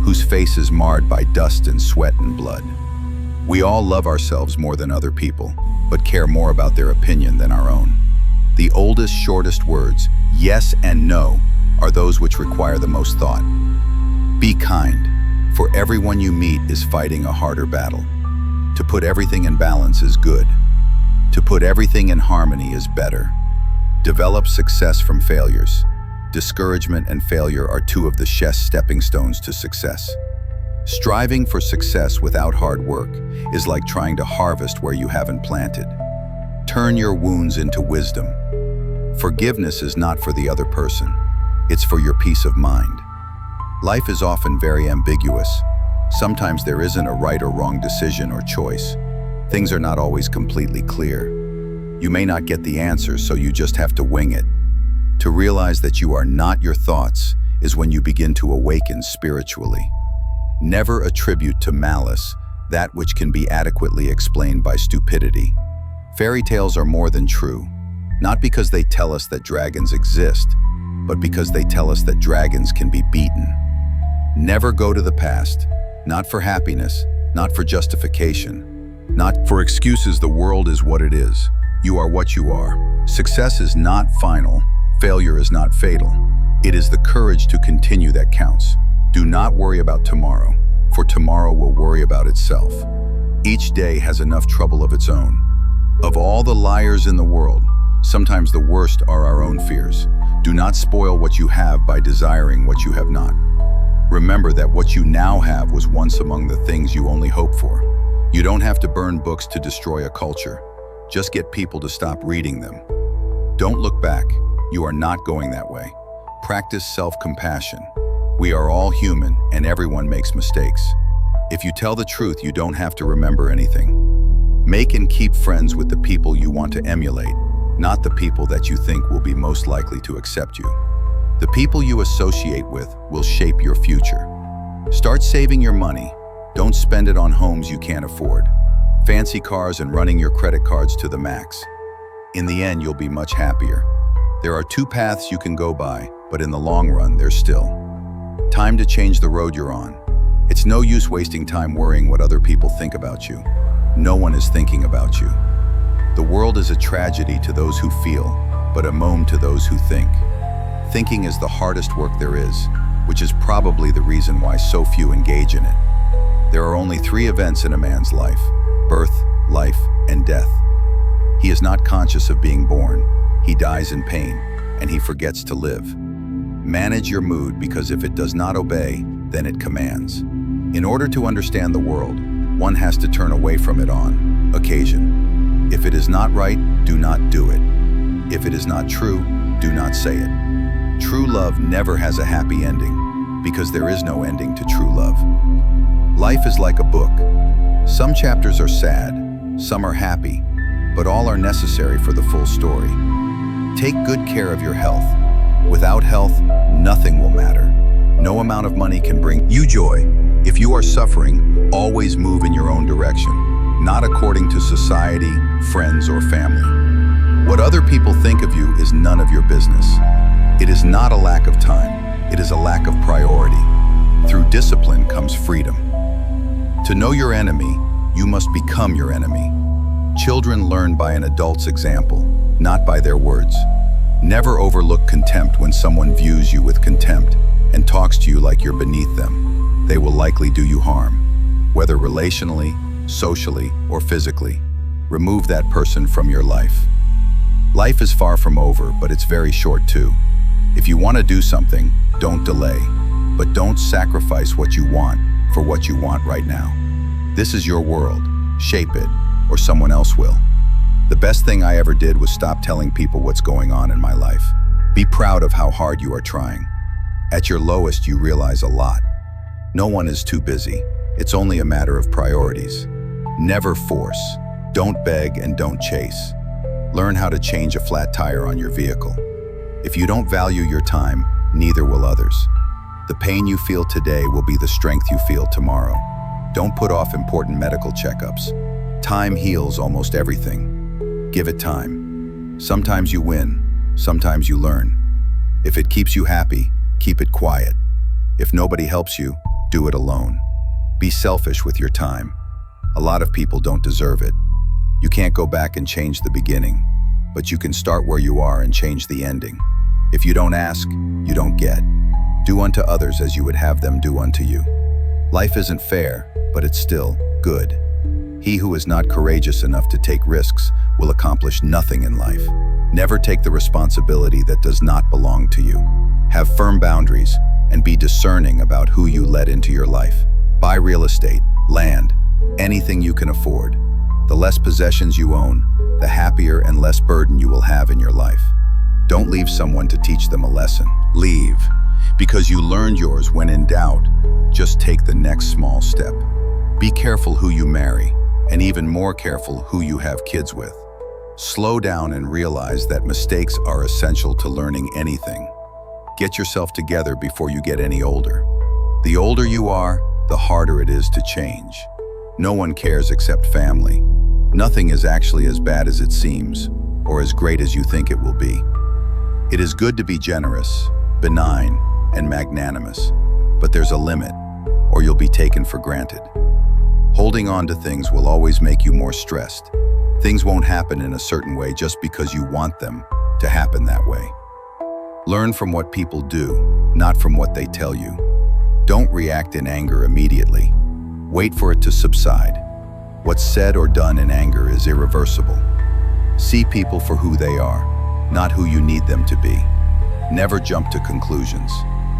whose face is marred by dust and sweat and blood. We all love ourselves more than other people, but care more about their opinion than our own. The oldest, shortest words, yes and no, are those which require the most thought. Be kind, for everyone you meet is fighting a harder battle. To put everything in balance is good. To put everything in harmony is better. Develop success from failures. Discouragement and failure are two of the chess stepping stones to success. Striving for success without hard work is like trying to harvest where you haven't planted. Turn your wounds into wisdom. Forgiveness is not for the other person. It's for your peace of mind. Life is often very ambiguous. Sometimes there isn't a right or wrong decision or choice. Things are not always completely clear. You may not get the answers, so you just have to wing it. To realize that you are not your thoughts is when you begin to awaken spiritually. Never attribute to malice that which can be adequately explained by stupidity. Fairy tales are more than true, not because they tell us that dragons exist, but because they tell us that dragons can be beaten. Never go to the past, not for happiness, not for justification, not for excuses. The world is what it is. You are what you are. Success is not final. Failure is not fatal. It is the courage to continue that counts. Do not worry about tomorrow, for tomorrow will worry about itself. Each day has enough trouble of its own. Of all the liars in the world, sometimes the worst are our own fears. Do not spoil what you have by desiring what you have not. Remember that what you now have was once among the things you only hope for. You don't have to burn books to destroy a culture. Just get people to stop reading them. Don't look back. You are not going that way. Practice self-compassion. We are all human, and everyone makes mistakes. If you tell the truth, you don't have to remember anything. Make and keep friends with the people you want to emulate, not the people that you think will be most likely to accept you. The people you associate with will shape your future. Start saving your money. Don't spend it on homes you can't afford, fancy cars, and running your credit cards to the max. In the end, you'll be much happier. There are two paths you can go by, but in the long run, there's still time to change the road you're on. It's no use wasting time worrying what other people think about you. No one is thinking about you. The world is a tragedy to those who feel, but a moan to those who think. Thinking is the hardest work there is, which is probably the reason why so few engage in it. There are only 3 events in a man's life: birth, life, and death. He is not conscious of being born. He dies in pain, and he forgets to live. Manage your mood, because if it does not obey, then it commands. In order to understand the world, one has to turn away from it on occasion. If it is not right, do not do it. If it is not true, do not say it. True love never has a happy ending, because there is no ending to true love. Life is like a book. Some chapters are sad, some are happy, but all are necessary for the full story. Take good care of your health. Without health, nothing will matter. No amount of money can bring you joy. If you are suffering, always move in your own direction, not according to society, friends, or family. What other people think of you is none of your business. It is not a lack of time, it is a lack of priority. Through discipline comes freedom. To know your enemy, you must become your enemy. Children learn by an adult's example, not by their words. Never overlook contempt. When someone views you with contempt and talks to you like you're beneath them, they will likely do you harm, whether relationally, socially, or physically. Remove that person from your life. Life is far from over, but it's very short too. If you want to do something, don't delay, but don't sacrifice what you want for what you want right now. This is your world. Shape it, or someone else will. The best thing I ever did was stop telling people what's going on in my life. Be proud of how hard you are trying. At your lowest, you realize a lot. No one is too busy. It's only a matter of priorities. Never force. Don't beg and don't chase. Learn how to change a flat tire on your vehicle. If you don't value your time, neither will others. The pain you feel today will be the strength you feel tomorrow. Don't put off important medical checkups. Time heals almost everything. Give it time. Sometimes you win, sometimes you learn. If it keeps you happy, keep it quiet. If nobody helps you, do it alone. Be selfish with your time. A lot of people don't deserve it. You can't go back and change the beginning, but you can start where you are and change the ending. If you don't ask, you don't get. Do unto others as you would have them do unto you. Life isn't fair, but it's still good. He who is not courageous enough to take risks will accomplish nothing in life. Never take the responsibility that does not belong to you. Have firm boundaries and be discerning about who you let into your life. Buy real estate, land, anything you can afford. The less possessions you own, the happier and less burden you will have in your life. Don't leave someone to teach them a lesson. Leave, because you learned yours. When in doubt, just take the next small step. Be careful who you marry, and even more careful who you have kids with. Slow down and realize that mistakes are essential to learning anything. Get yourself together before you get any older. The older you are, the harder it is to change. No one cares except family. Nothing is actually as bad as it seems, or as great as you think it will be. It is good to be generous, benign, and magnanimous, but there's a limit, or you'll be taken for granted. Holding on to things will always make you more stressed. Things won't happen in a certain way just because you want them to happen that way. Learn from what people do, not from what they tell you. Don't react in anger immediately. Wait for it to subside. What's said or done in anger is irreversible. See people for who they are, not who you need them to be. Never jump to conclusions.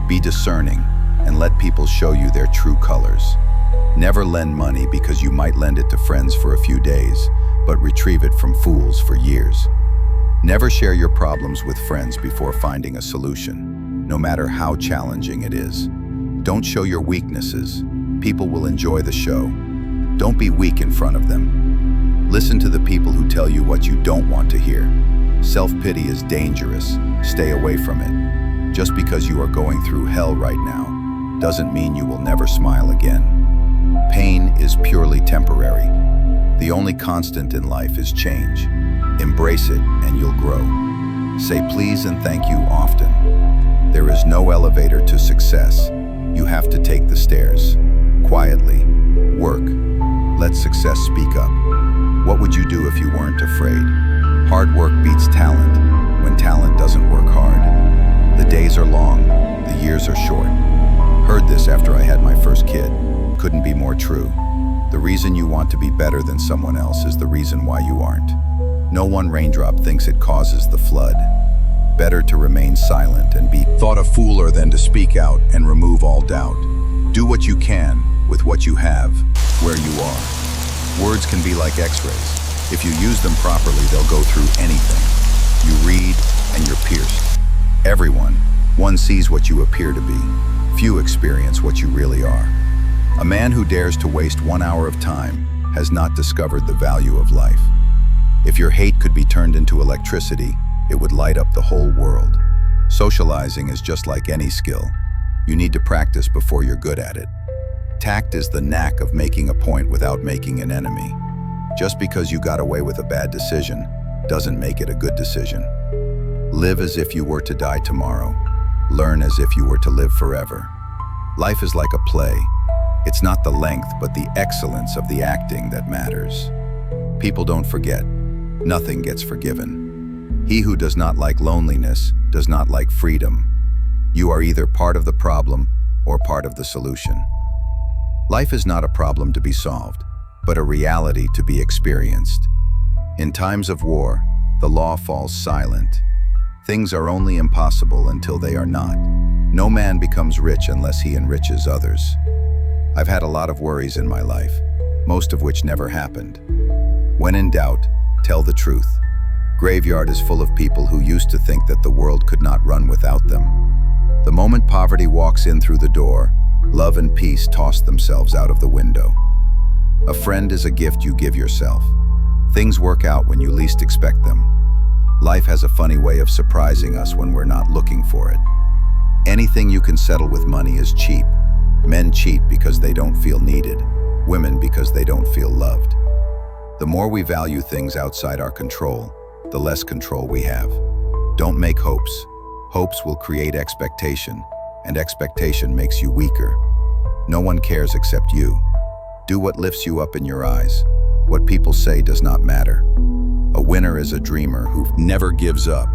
Be discerning and let people show you their true colors. Never lend money because you might lend it to friends for a few days, but retrieve it from fools for years. Never share your problems with friends before finding a solution, no matter how challenging it is. Don't show your weaknesses. People will enjoy the show. Don't be weak in front of them. Listen to the people who tell you what you don't want to hear. Self-pity is dangerous. Stay away from it. Just because you are going through hell right now doesn't mean you will never smile again. Pain is purely temporary. The only constant in life is change. Embrace it and you'll grow. Say please and thank you often. There is no elevator to success. You have to take the stairs. Quietly. Work. Let success speak up. What would you do if you weren't afraid? Hard work beats talent when talent doesn't work hard. The days are long, the years are short. Heard this after I had my first kid. Couldn't be more true. The reason you want to be better than someone else is the reason why you aren't. No one raindrop thinks it causes the flood. Better to remain silent and be thought a fooler than to speak out and remove all doubt. Do what you can with what you have, where you are. Words can be like x-rays. If you use them properly, they'll go through anything. You read and you're pierced. One sees what you appear to be. Few experience what you really are. A man who dares to waste 1 hour of time has not discovered the value of life. If your hate could be turned into electricity, it would light up the whole world. Socializing is just like any skill. You need to practice before you're good at it. Tact is the knack of making a point without making an enemy. Just because you got away with a bad decision doesn't make it a good decision. Live as if you were to die tomorrow. Learn as if you were to live forever. Life is like a play. It's not the length, but the excellence of the acting that matters. People don't forget. Nothing gets forgiven. He who does not like loneliness does not like freedom. You are either part of the problem or part of the solution. Life is not a problem to be solved, but a reality to be experienced. In times of war, the law falls silent. Things are only impossible until they are not. No man becomes rich unless he enriches others. I've had a lot of worries in my life, most of which never happened. When in doubt, tell the truth. Graveyard is full of people who used to think that the world could not run without them. The moment poverty walks in through the door, love and peace toss themselves out of the window. A friend is a gift you give yourself. Things work out when you least expect them. Life has a funny way of surprising us when we're not looking for it. Anything you can settle with money is cheap. Men cheat because they don't feel needed. Women because they don't feel loved. The more we value things outside our control, the less control we have. Don't make hopes. Hopes will create expectation, and expectation makes you weaker. No one cares except you. Do what lifts you up in your eyes. What people say does not matter. A winner is a dreamer who never gives up.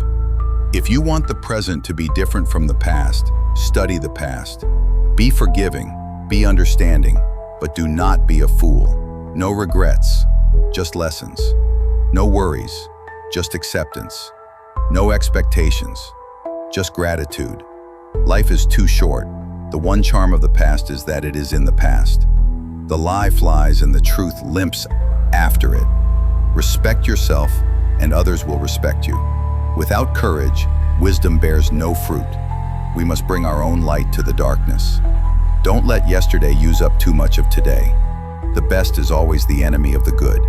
If you want the present to be different from the past, study the past. Be forgiving, be understanding, but do not be a fool. No regrets, just lessons. No worries, just acceptance. No expectations, just gratitude. Life is too short. The one charm of the past is that it is in the past. The lie flies and the truth limps after it. Respect yourself and others will respect you. Without courage, wisdom bears no fruit. We must bring our own light to the darkness. Don't let yesterday use up too much of today. The best is always the enemy of the good.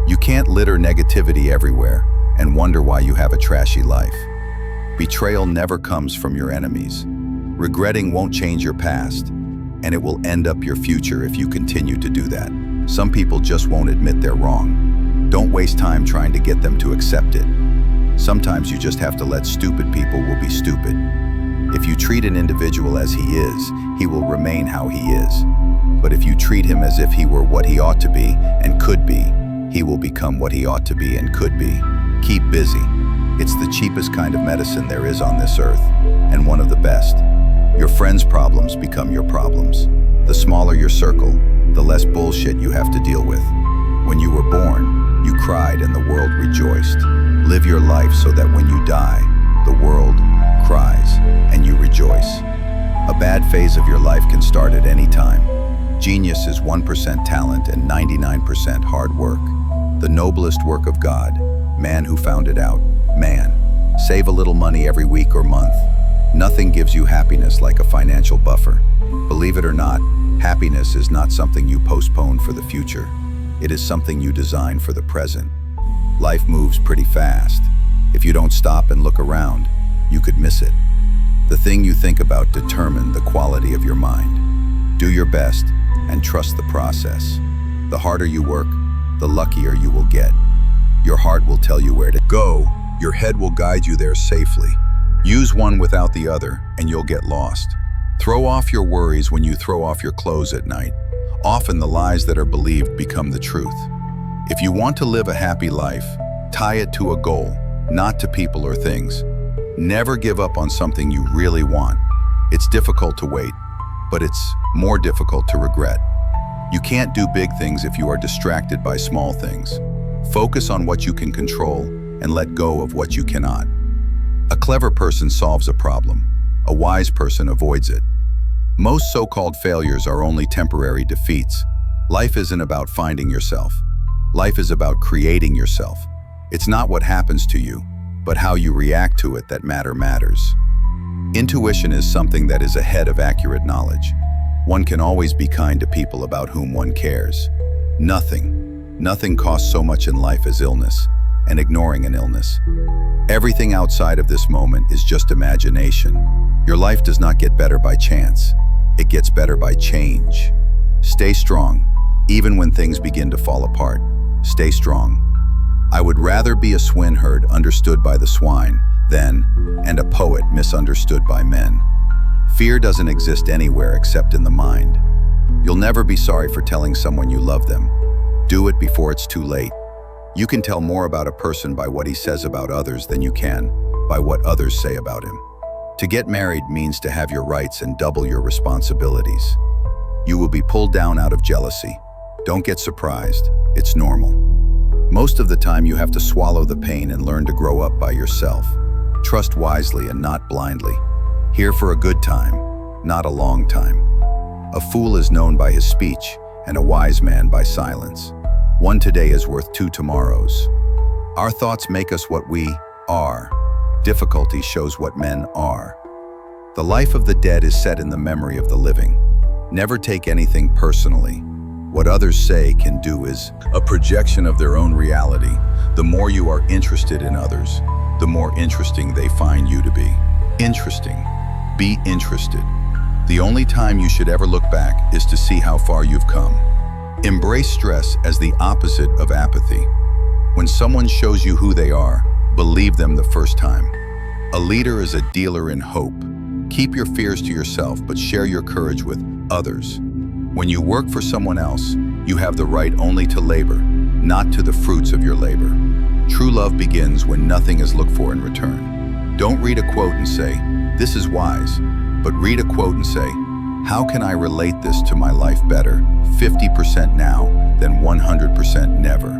You can't litter negativity everywhere and wonder why you have a trashy life. Betrayal never comes from your enemies. Regretting won't change your past, and it will end up your future if you continue to do that. Some people just won't admit they're wrong. Don't waste time trying to get them to accept it. Sometimes you just have to let stupid people will be stupid. If you treat an individual as he is, he will remain how he is. But if you treat him as if he were what he ought to be and could be, he will become what he ought to be and could be. Keep busy. It's the cheapest kind of medicine there is on this earth, and one of the best. Your friends' problems become your problems. The smaller your circle, the less bullshit you have to deal with. When you were born, you cried and the world rejoiced. Live your life so that when you die, the world cries and you rejoice. A bad phase of your life can start at any time. Genius is 1% talent and 99% hard work. The noblest work of God, man who found it out. Man, save a little money every week or month. Nothing gives you happiness like a financial buffer. Believe it or not, happiness is not something you postpone for the future. It is something you design for the present. Life moves pretty fast. If you don't stop and look around, you could miss it. The thing you think about determines the quality of your mind. Do your best and trust the process. The harder you work, the luckier you will get. Your heart will tell you where to go. Your head will guide you there safely. Use one without the other, and you'll get lost. Throw off your worries when you throw off your clothes at night. Often the lies that are believed become the truth. If you want to live a happy life, tie it to a goal, not to people or things. Never give up on something you really want. It's difficult to wait, but it's more difficult to regret. You can't do big things if you are distracted by small things. Focus on what you can control and let go of what you cannot. A clever person solves a problem. A wise person avoids it. Most so-called failures are only temporary defeats. Life isn't about finding yourself. Life is about creating yourself. It's not what happens to you, but how you react to it that matters. Intuition is something that is ahead of accurate knowledge. One can always be kind to people about whom one cares. Nothing costs so much in life as illness, and ignoring an illness. Everything outside of this moment is just imagination. Your life does not get better by chance. It gets better by change. Stay strong, even when things begin to fall apart. Stay strong. I would rather be a swineherd understood by the swine than, and a poet misunderstood by men. Fear doesn't exist anywhere except in the mind. You'll never be sorry for telling someone you love them. Do it before it's too late. You can tell more about a person by what he says about others than you can by what others say about him. To get married means to have your rights and double your responsibilities. You will be pulled down out of jealousy. Don't get surprised. It's normal. Most of the time you have to swallow the pain and learn to grow up by yourself. Trust wisely and not blindly. Here for a good time, not a long time. A fool is known by his speech and a wise man by silence. One today is worth two tomorrows. Our thoughts make us what we are. Difficulty shows what men are. The life of the dead is set in the memory of the living. Never take anything personally. What others say can do is a projection of their own reality. The more you are interested in others, the more interesting they find you to be. Interesting. Be interested. The only time you should ever look back is to see how far you've come. Embrace stress as the opposite of apathy. When someone shows you who they are, believe them the first time. A leader is a dealer in hope. Keep your fears to yourself, but share your courage with others. When you work for someone else, you have the right only to labor, not to the fruits of your labor. True love begins when nothing is looked for in return. Don't read a quote and say, "This is wise," but read a quote and say, "How can I relate this to my life better? 50% now than 100% never."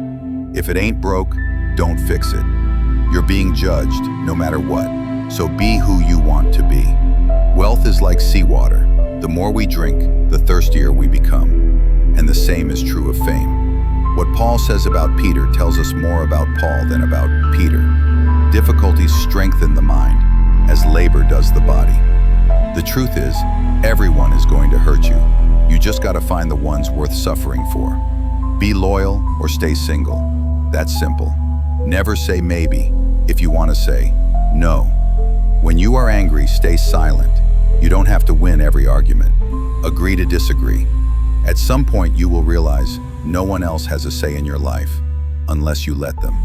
If it ain't broke, don't fix it. You're being judged no matter what, so be who you want to be. Wealth is like seawater. The more we drink, the thirstier we become. And the same is true of fame. What Paul says about Peter tells us more about Paul than about Peter. Difficulties strengthen the mind, as labor does the body. The truth is, everyone is going to hurt you. You just gotta find the ones worth suffering for. Be loyal or stay single. That's simple. Never say maybe if you want to say no. When you are angry, stay silent. You don't have to win every argument. Agree to disagree. At some point, you will realize no one else has a say in your life unless you let them.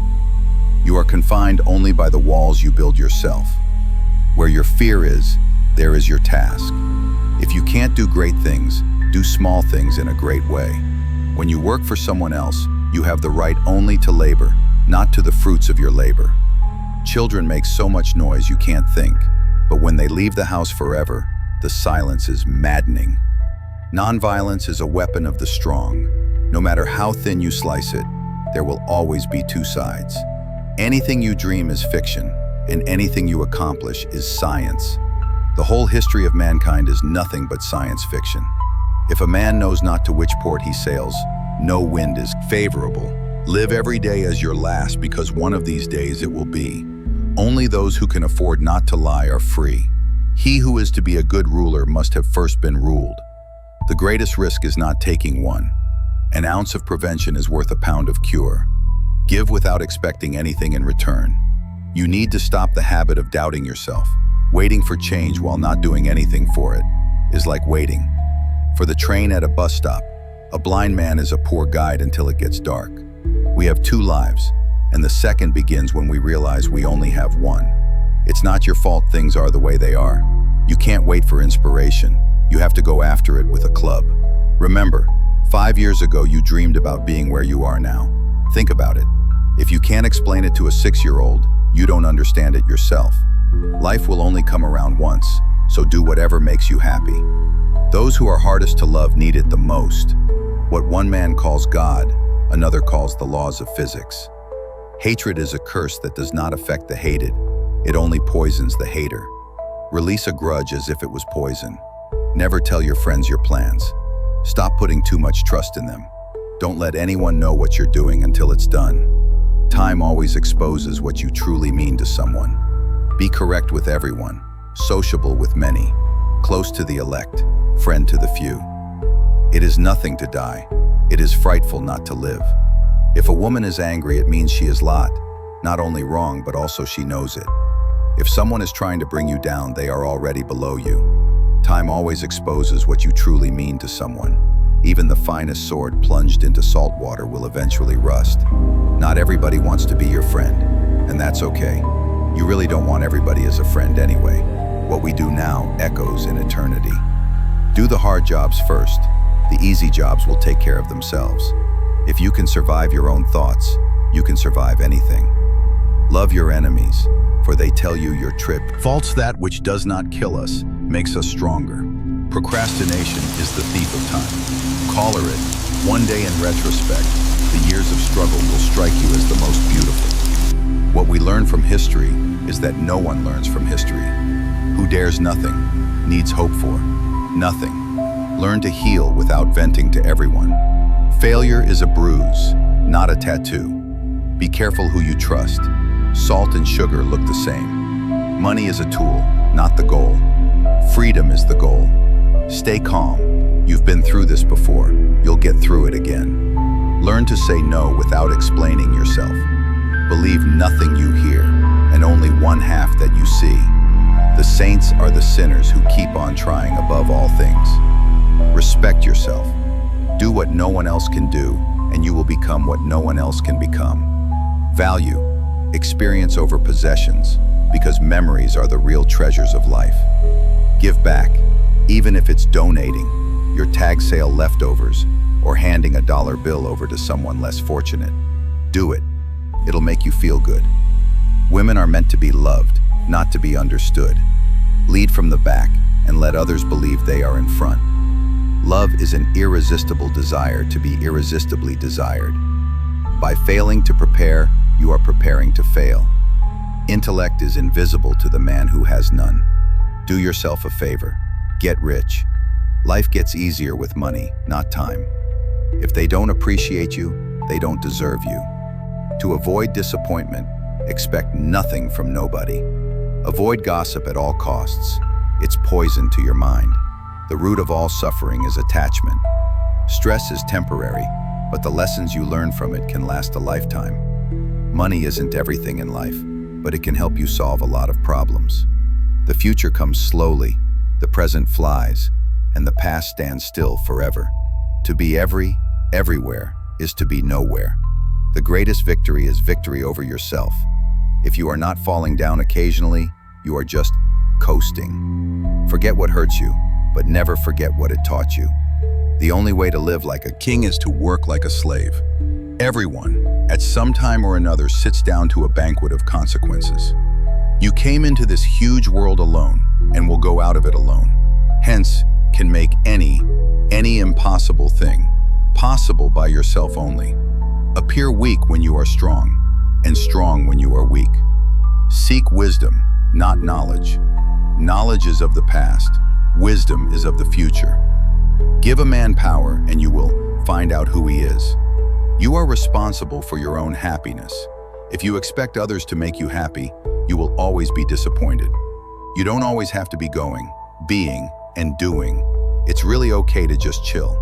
You are confined only by the walls you build yourself. Where your fear is, there is your task. If you can't do great things, do small things in a great way. When you work for someone else, you have the right only to labor, not to the fruits of your labor. Children make so much noise you can't think, but when they leave the house forever, the silence is maddening. Nonviolence is a weapon of the strong. No matter how thin you slice it, there will always be two sides. Anything you dream is fiction, and anything you accomplish is science. The whole history of mankind is nothing but science fiction. If a man knows not to which port he sails, no wind is favorable. Live every day as your last, because one of these days it will be. Only those who can afford not to lie are free. He who is to be a good ruler must have first been ruled. The greatest risk is not taking one. An ounce of prevention is worth a pound of cure. Give without expecting anything in return. You need to stop the habit of doubting yourself. Waiting for change while not doing anything for it is like waiting for the train at a bus stop. A blind man is a poor guide until it gets dark. We have two lives, and the second begins when we realize we only have one. It's not your fault things are the way they are. You can't wait for inspiration. You have to go after it with a club. Remember, 5 years ago you dreamed about being where you are now. Think about it. If you can't explain it to a 6-year-old, you don't understand it yourself. Life will only come around once, so do whatever makes you happy. Those who are hardest to love need it the most. What one man calls God, another calls the laws of physics. Hatred is a curse that does not affect the hated. It only poisons the hater. Release a grudge as if it was poison. Never tell your friends your plans. Stop putting too much trust in them. Don't let anyone know what you're doing until it's done. Time always exposes what you truly mean to someone. Be correct with everyone, sociable with many, close to the elect, friend to the few. It is nothing to die. It is frightful not to live. If a woman is angry, it means she is not only wrong, but also she knows it. If someone is trying to bring you down, they are already below you. Time always exposes what you truly mean to someone. Even the finest sword plunged into salt water will eventually rust. Not everybody wants to be your friend, and that's okay. You really don't want everybody as a friend anyway. What we do now echoes in eternity. Do the hard jobs first. The easy jobs will take care of themselves. If you can survive your own thoughts, you can survive anything. Love your enemies, for they tell you your trip. Faults that which does not kill us makes us stronger. Procrastination is the thief of time. Collar it. One day in retrospect, the years of struggle will strike you as the most beautiful. What we learn from history is that no one learns from history. Who dares nothing, needs hope for nothing. Learn to heal without venting to everyone. Failure is a bruise, not a tattoo. Be careful who you trust. Salt and sugar look the same. Money is a tool, not the goal. Freedom is the goal. Stay calm. You've been through this before. You'll get through it again. Learn to say no without explaining yourself. Believe nothing you hear, and only one half that you see. The saints are the sinners who keep on trying above all things. Respect yourself. Do what no one else can do, and you will become what no one else can become. Value, experience over possessions, because memories are the real treasures of life. Give back, even if it's donating, your tag sale leftovers, or handing a dollar bill over to someone less fortunate. Do it. It'll make you feel good. Women are meant to be loved, not to be understood. Lead from the back and let others believe they are in front. Love is an irresistible desire to be irresistibly desired. By failing to prepare, you are preparing to fail. Intellect is invisible to the man who has none. Do yourself a favor. Get rich. Life gets easier with money, not time. If they don't appreciate you, they don't deserve you. To avoid disappointment, expect nothing from nobody. Avoid gossip at all costs. It's poison to your mind. The root of all suffering is attachment. Stress is temporary, but the lessons you learn from it can last a lifetime. Money isn't everything in life, but it can help you solve a lot of problems. The future comes slowly, the present flies, and the past stands still forever. To be everywhere, is to be nowhere. The greatest victory is victory over yourself. If you are not falling down occasionally, you are just coasting. Forget what hurts you, but never forget what it taught you. The only way to live like a king is to work like a slave. Everyone, at some time or another, sits down to a banquet of consequences. You came into this huge world alone and will go out of it alone. Hence, can make any impossible thing possible by yourself only. Appear weak when you are strong, and strong when you are weak. Seek wisdom, not knowledge. Knowledge is of the past. Wisdom is of the future. Give a man power and you will find out who he is. You are responsible for your own happiness. If you expect others to make you happy, you will always be disappointed. You don't always have to be going, being, and doing. It's really okay to just chill.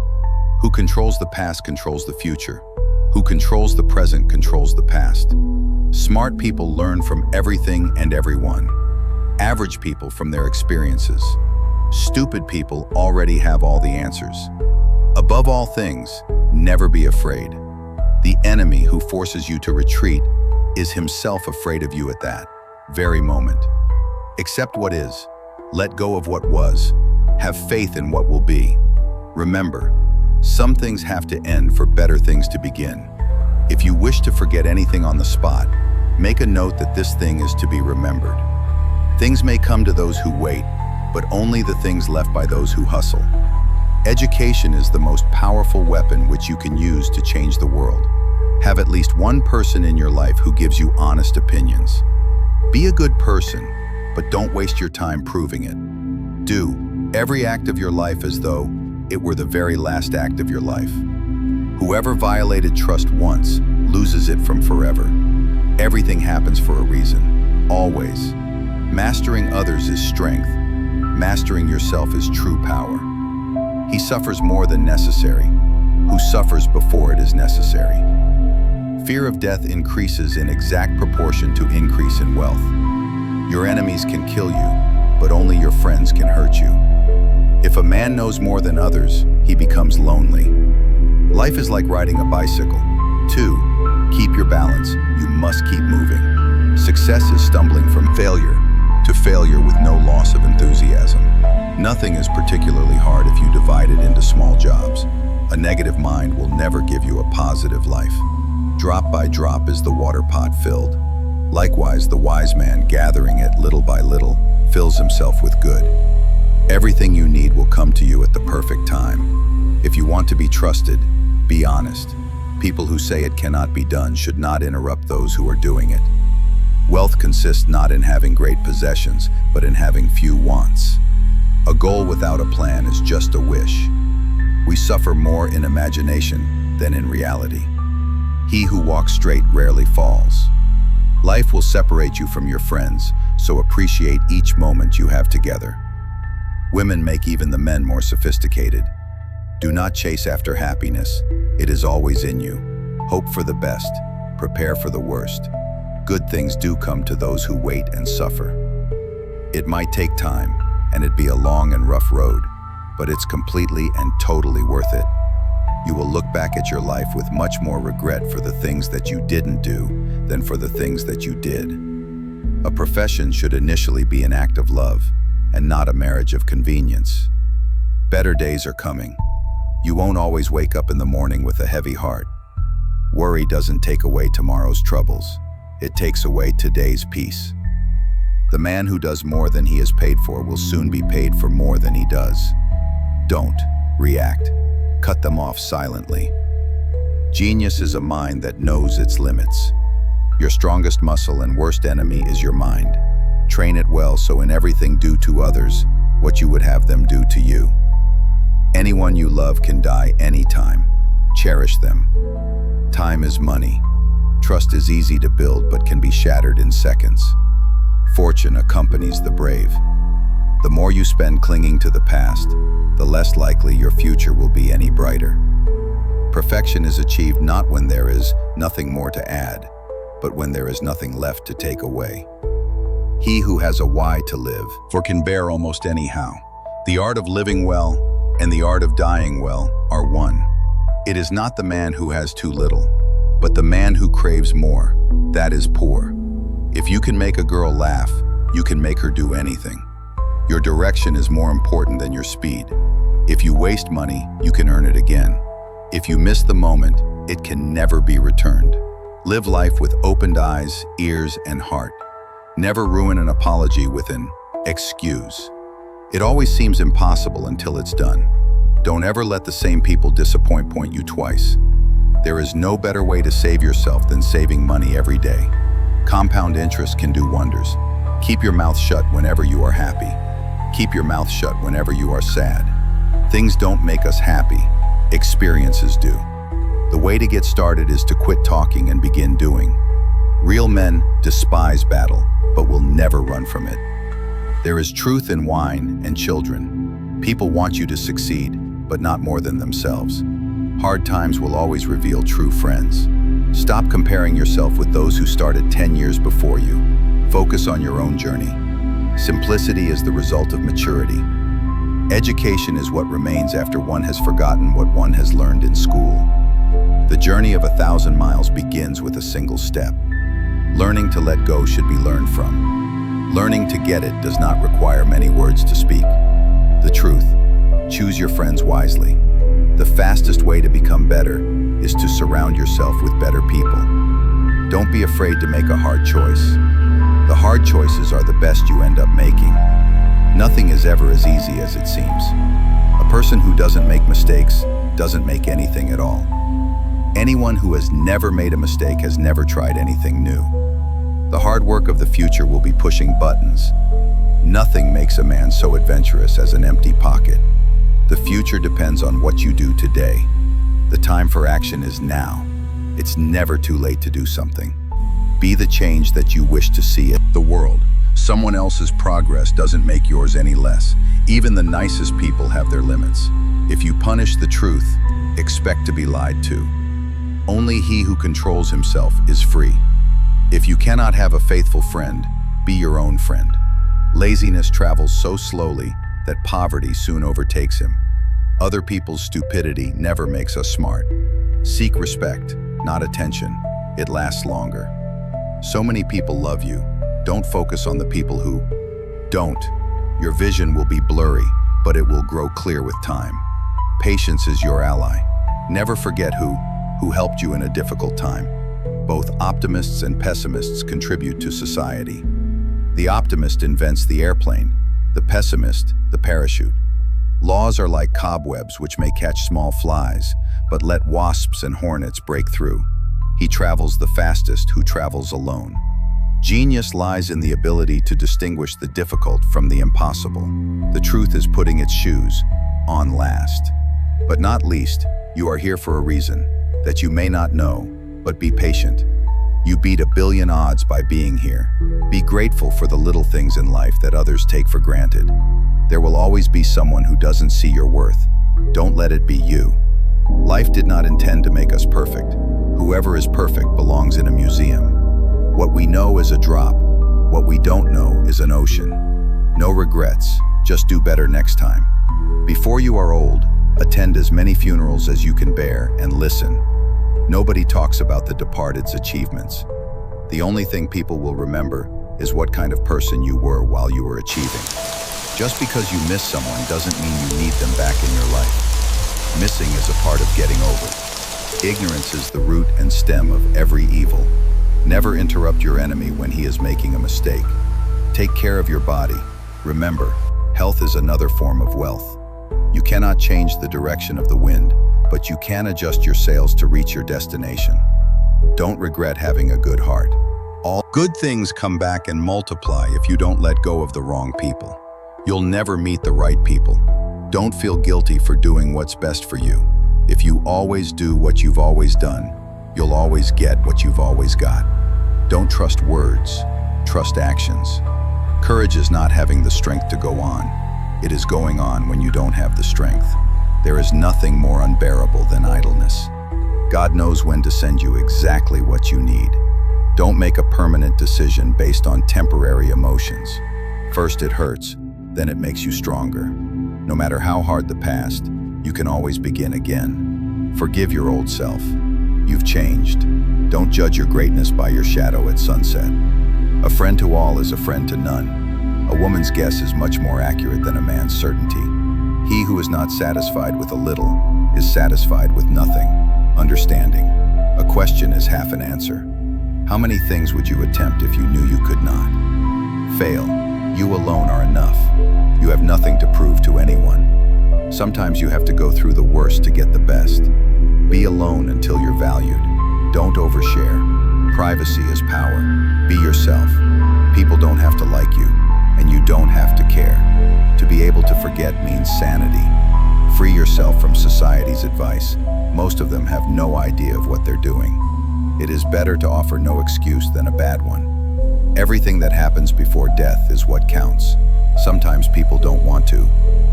Who controls the past controls the future. Who controls the present controls the past. Smart people learn from everything and everyone. Average people from their experiences. Stupid people already have all the answers. Above all things, never be afraid. The enemy who forces you to retreat is himself afraid of you at that very moment. Accept what is. Let go of what was. Have faith in what will be. Remember, some things have to end for better things to begin. If you wish to forget anything on the spot, make a note that this thing is to be remembered. Things may come to those who wait, but only the things left by those who hustle. Education is the most powerful weapon which you can use to change the world. Have at least one person in your life who gives you honest opinions. Be a good person, but don't waste your time proving it. Do every act of your life as though it were the very last act of your life. Whoever violated trust once loses it from forever. Everything happens for a reason, always. Mastering others is strength. Mastering yourself is true power. He suffers more than necessary, who suffers before it is necessary. Fear of death increases in exact proportion to increase in wealth. Your enemies can kill you, but only your friends can hurt you. If a man knows more than others, he becomes lonely. Life is like riding a bicycle. 2. Keep your balance. You must keep moving. Success is stumbling from failure to failure with no loss of enthusiasm. Nothing is particularly hard if you divide it into small jobs. A negative mind will never give you a positive life. Drop by drop is the water pot filled. Likewise, the wise man, gathering it little by little, fills himself with good. Everything you need will come to you at the perfect time. If you want to be trusted, be honest. People who say it cannot be done should not interrupt those who are doing it. Wealth consists not in having great possessions, but in having few wants. A goal without a plan is just a wish. We suffer more in imagination than in reality. He who walks straight rarely falls. Life will separate you from your friends, so appreciate each moment you have together. Women make even the men more sophisticated. Do not chase after happiness. It is always in you. Hope for the best. Prepare for the worst. Good things do come to those who wait and suffer. It might take time, and it be a long and rough road, but it's completely and totally worth it. you will look back at your life with much more regret for the things that you didn't do than for the things that you did. A profession should initially be an act of love and not a marriage of convenience. Better days are coming. You won't always wake up in the morning with a heavy heart. Worry doesn't take away tomorrow's troubles. It takes away today's peace. The man who does more than he is paid for will soon be paid for more than he does. Don't react. Cut them off silently. Genius is a mind that knows its limits. Your strongest muscle and worst enemy is your mind. Train it well so in everything do to others what you would have them do to you. Anyone you love can die anytime. Cherish them. Time is money. Trust is easy to build but can be shattered in seconds. Fortune accompanies the brave. The more you spend clinging to the past, the less likely your future will be any brighter. Perfection is achieved not when there is nothing more to add, but when there is nothing left to take away. He who has a why to live, for can bear almost anyhow. The art of living well and the art of dying well are one. It is not the man who has too little, but the man who craves more, that is poor. If you can make a girl laugh, you can make her do anything. Your direction is more important than your speed. If you waste money, you can earn it again. If you miss the moment, it can never be returned. Live life with opened eyes, ears, and heart. Never ruin an apology with an excuse. It always seems impossible until it's done. Don't ever let the same people disappoint you twice. There is no better way to save yourself than saving money every day. Compound interest can do wonders. Keep your mouth shut whenever you are happy. Keep your mouth shut whenever you are sad. Things don't make us happy. Experiences do. The way to get started is to quit talking and begin doing. Real men despise battle, but will never run from it. There is truth in wine and children. People want you to succeed, but not more than themselves. Hard times will always reveal true friends. Stop comparing yourself with those who started 10 years before you. Focus on your own journey. Simplicity is the result of maturity. Education is what remains after one has forgotten what one has learned in school. The journey of 1,000 miles begins with a single step. Learning to let go should be learned from. Learning to get it does not require many words to speak. The truth. Choose your friends wisely. The fastest way to become better is to surround yourself with better people. Don't be afraid to make a hard choice. The hard choices are the best you end up making. Nothing is ever as easy as it seems. A person who doesn't make mistakes doesn't make anything at all. Anyone who has never made a mistake has never tried anything new. The hard work of the future will be pushing buttons. Nothing makes a man so adventurous as an empty pocket. The future depends on what you do today. The time for action is now. It's never too late to do something. Be the change that you wish to see in the world. Someone else's progress doesn't make yours any less. Even the nicest people have their limits. If you punish the truth, expect to be lied to. Only he who controls himself is free. If you cannot have a faithful friend, be your own friend. Laziness travels so slowly that poverty soon overtakes him. Other people's stupidity never makes us smart. Seek respect, not attention. It lasts longer. So many people love you. Don't focus on the people who don't. Your vision will be blurry, but it will grow clear with time. Patience is your ally. Never forget who helped you in a difficult time. Both optimists and pessimists contribute to society. The optimist invents the airplane, the pessimist, the parachute. Laws are like cobwebs which may catch small flies, but let wasps and hornets break through. He travels the fastest who travels alone. Genius lies in the ability to distinguish the difficult from the impossible. The truth is putting its shoes on last. But not least, you are here for a reason that you may not know, but be patient. You beat 1 billion odds by being here. Be grateful for the little things in life that others take for granted. There will always be someone who doesn't see your worth. Don't let it be you. Life did not intend to make us perfect. Whoever is perfect belongs in a museum. What we know is a drop. What we don't know is an ocean. No regrets, just do better next time. Before you are old, Attend as many funerals as you can bear and listen. Nobody talks about the departed's achievements. The only thing people will remember is what kind of person you were while you were achieving. Just because you miss someone doesn't mean you need them back in your life. Missing is a part of getting over. Ignorance is the root and stem of every evil. Never interrupt your enemy when he is making a mistake. Take care of your body. Remember, health is another form of wealth. You cannot change the direction of the wind, but you can adjust your sails to reach your destination. Don't regret having a good heart. All good things come back and multiply if you don't let go of the wrong people. You'll never meet the right people. Don't feel guilty for doing what's best for you. If you always do what you've always done, you'll always get what you've always got. Don't trust words, trust actions. Courage is not having the strength to go on. It is going on when you don't have the strength. There is nothing more unbearable than idleness. God knows when to send you exactly what you need. Don't make a permanent decision based on temporary emotions. First it hurts, then it makes you stronger. No matter how hard the past, you can always begin again. Forgive your old self. You've changed. Don't judge your greatness by your shadow at sunset. A friend to all is a friend to none. A woman's guess is much more accurate than a man's certainty. He who is not satisfied with a little is satisfied with nothing. Understanding. A question is half an answer. How many things would you attempt if you knew you could not? Fail. You alone are enough. You have nothing to prove to anyone. Sometimes you have to go through the worst to get the best. Be alone until you're valued. Don't overshare. Privacy is power. Be yourself. People don't have to like you, and you don't have to care. To be able to forget means sanity. Free yourself from society's advice. Most of them have no idea of what they're doing. It is better to offer no excuse than a bad one. Everything that happens before death is what counts. Sometimes people don't want to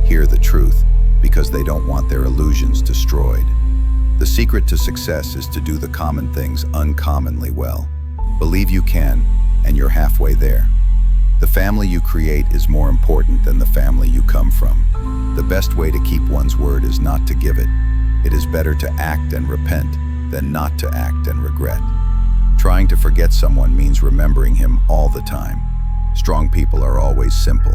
hear the truth because they don't want their illusions destroyed. The secret to success is to do the common things uncommonly well. Believe you can, and you're halfway there. The family you create is more important than the family you come from. The best way to keep one's word is not to give it. It is better to act and repent than not to act and regret. Trying to forget someone means remembering him all the time. Strong people are always simple.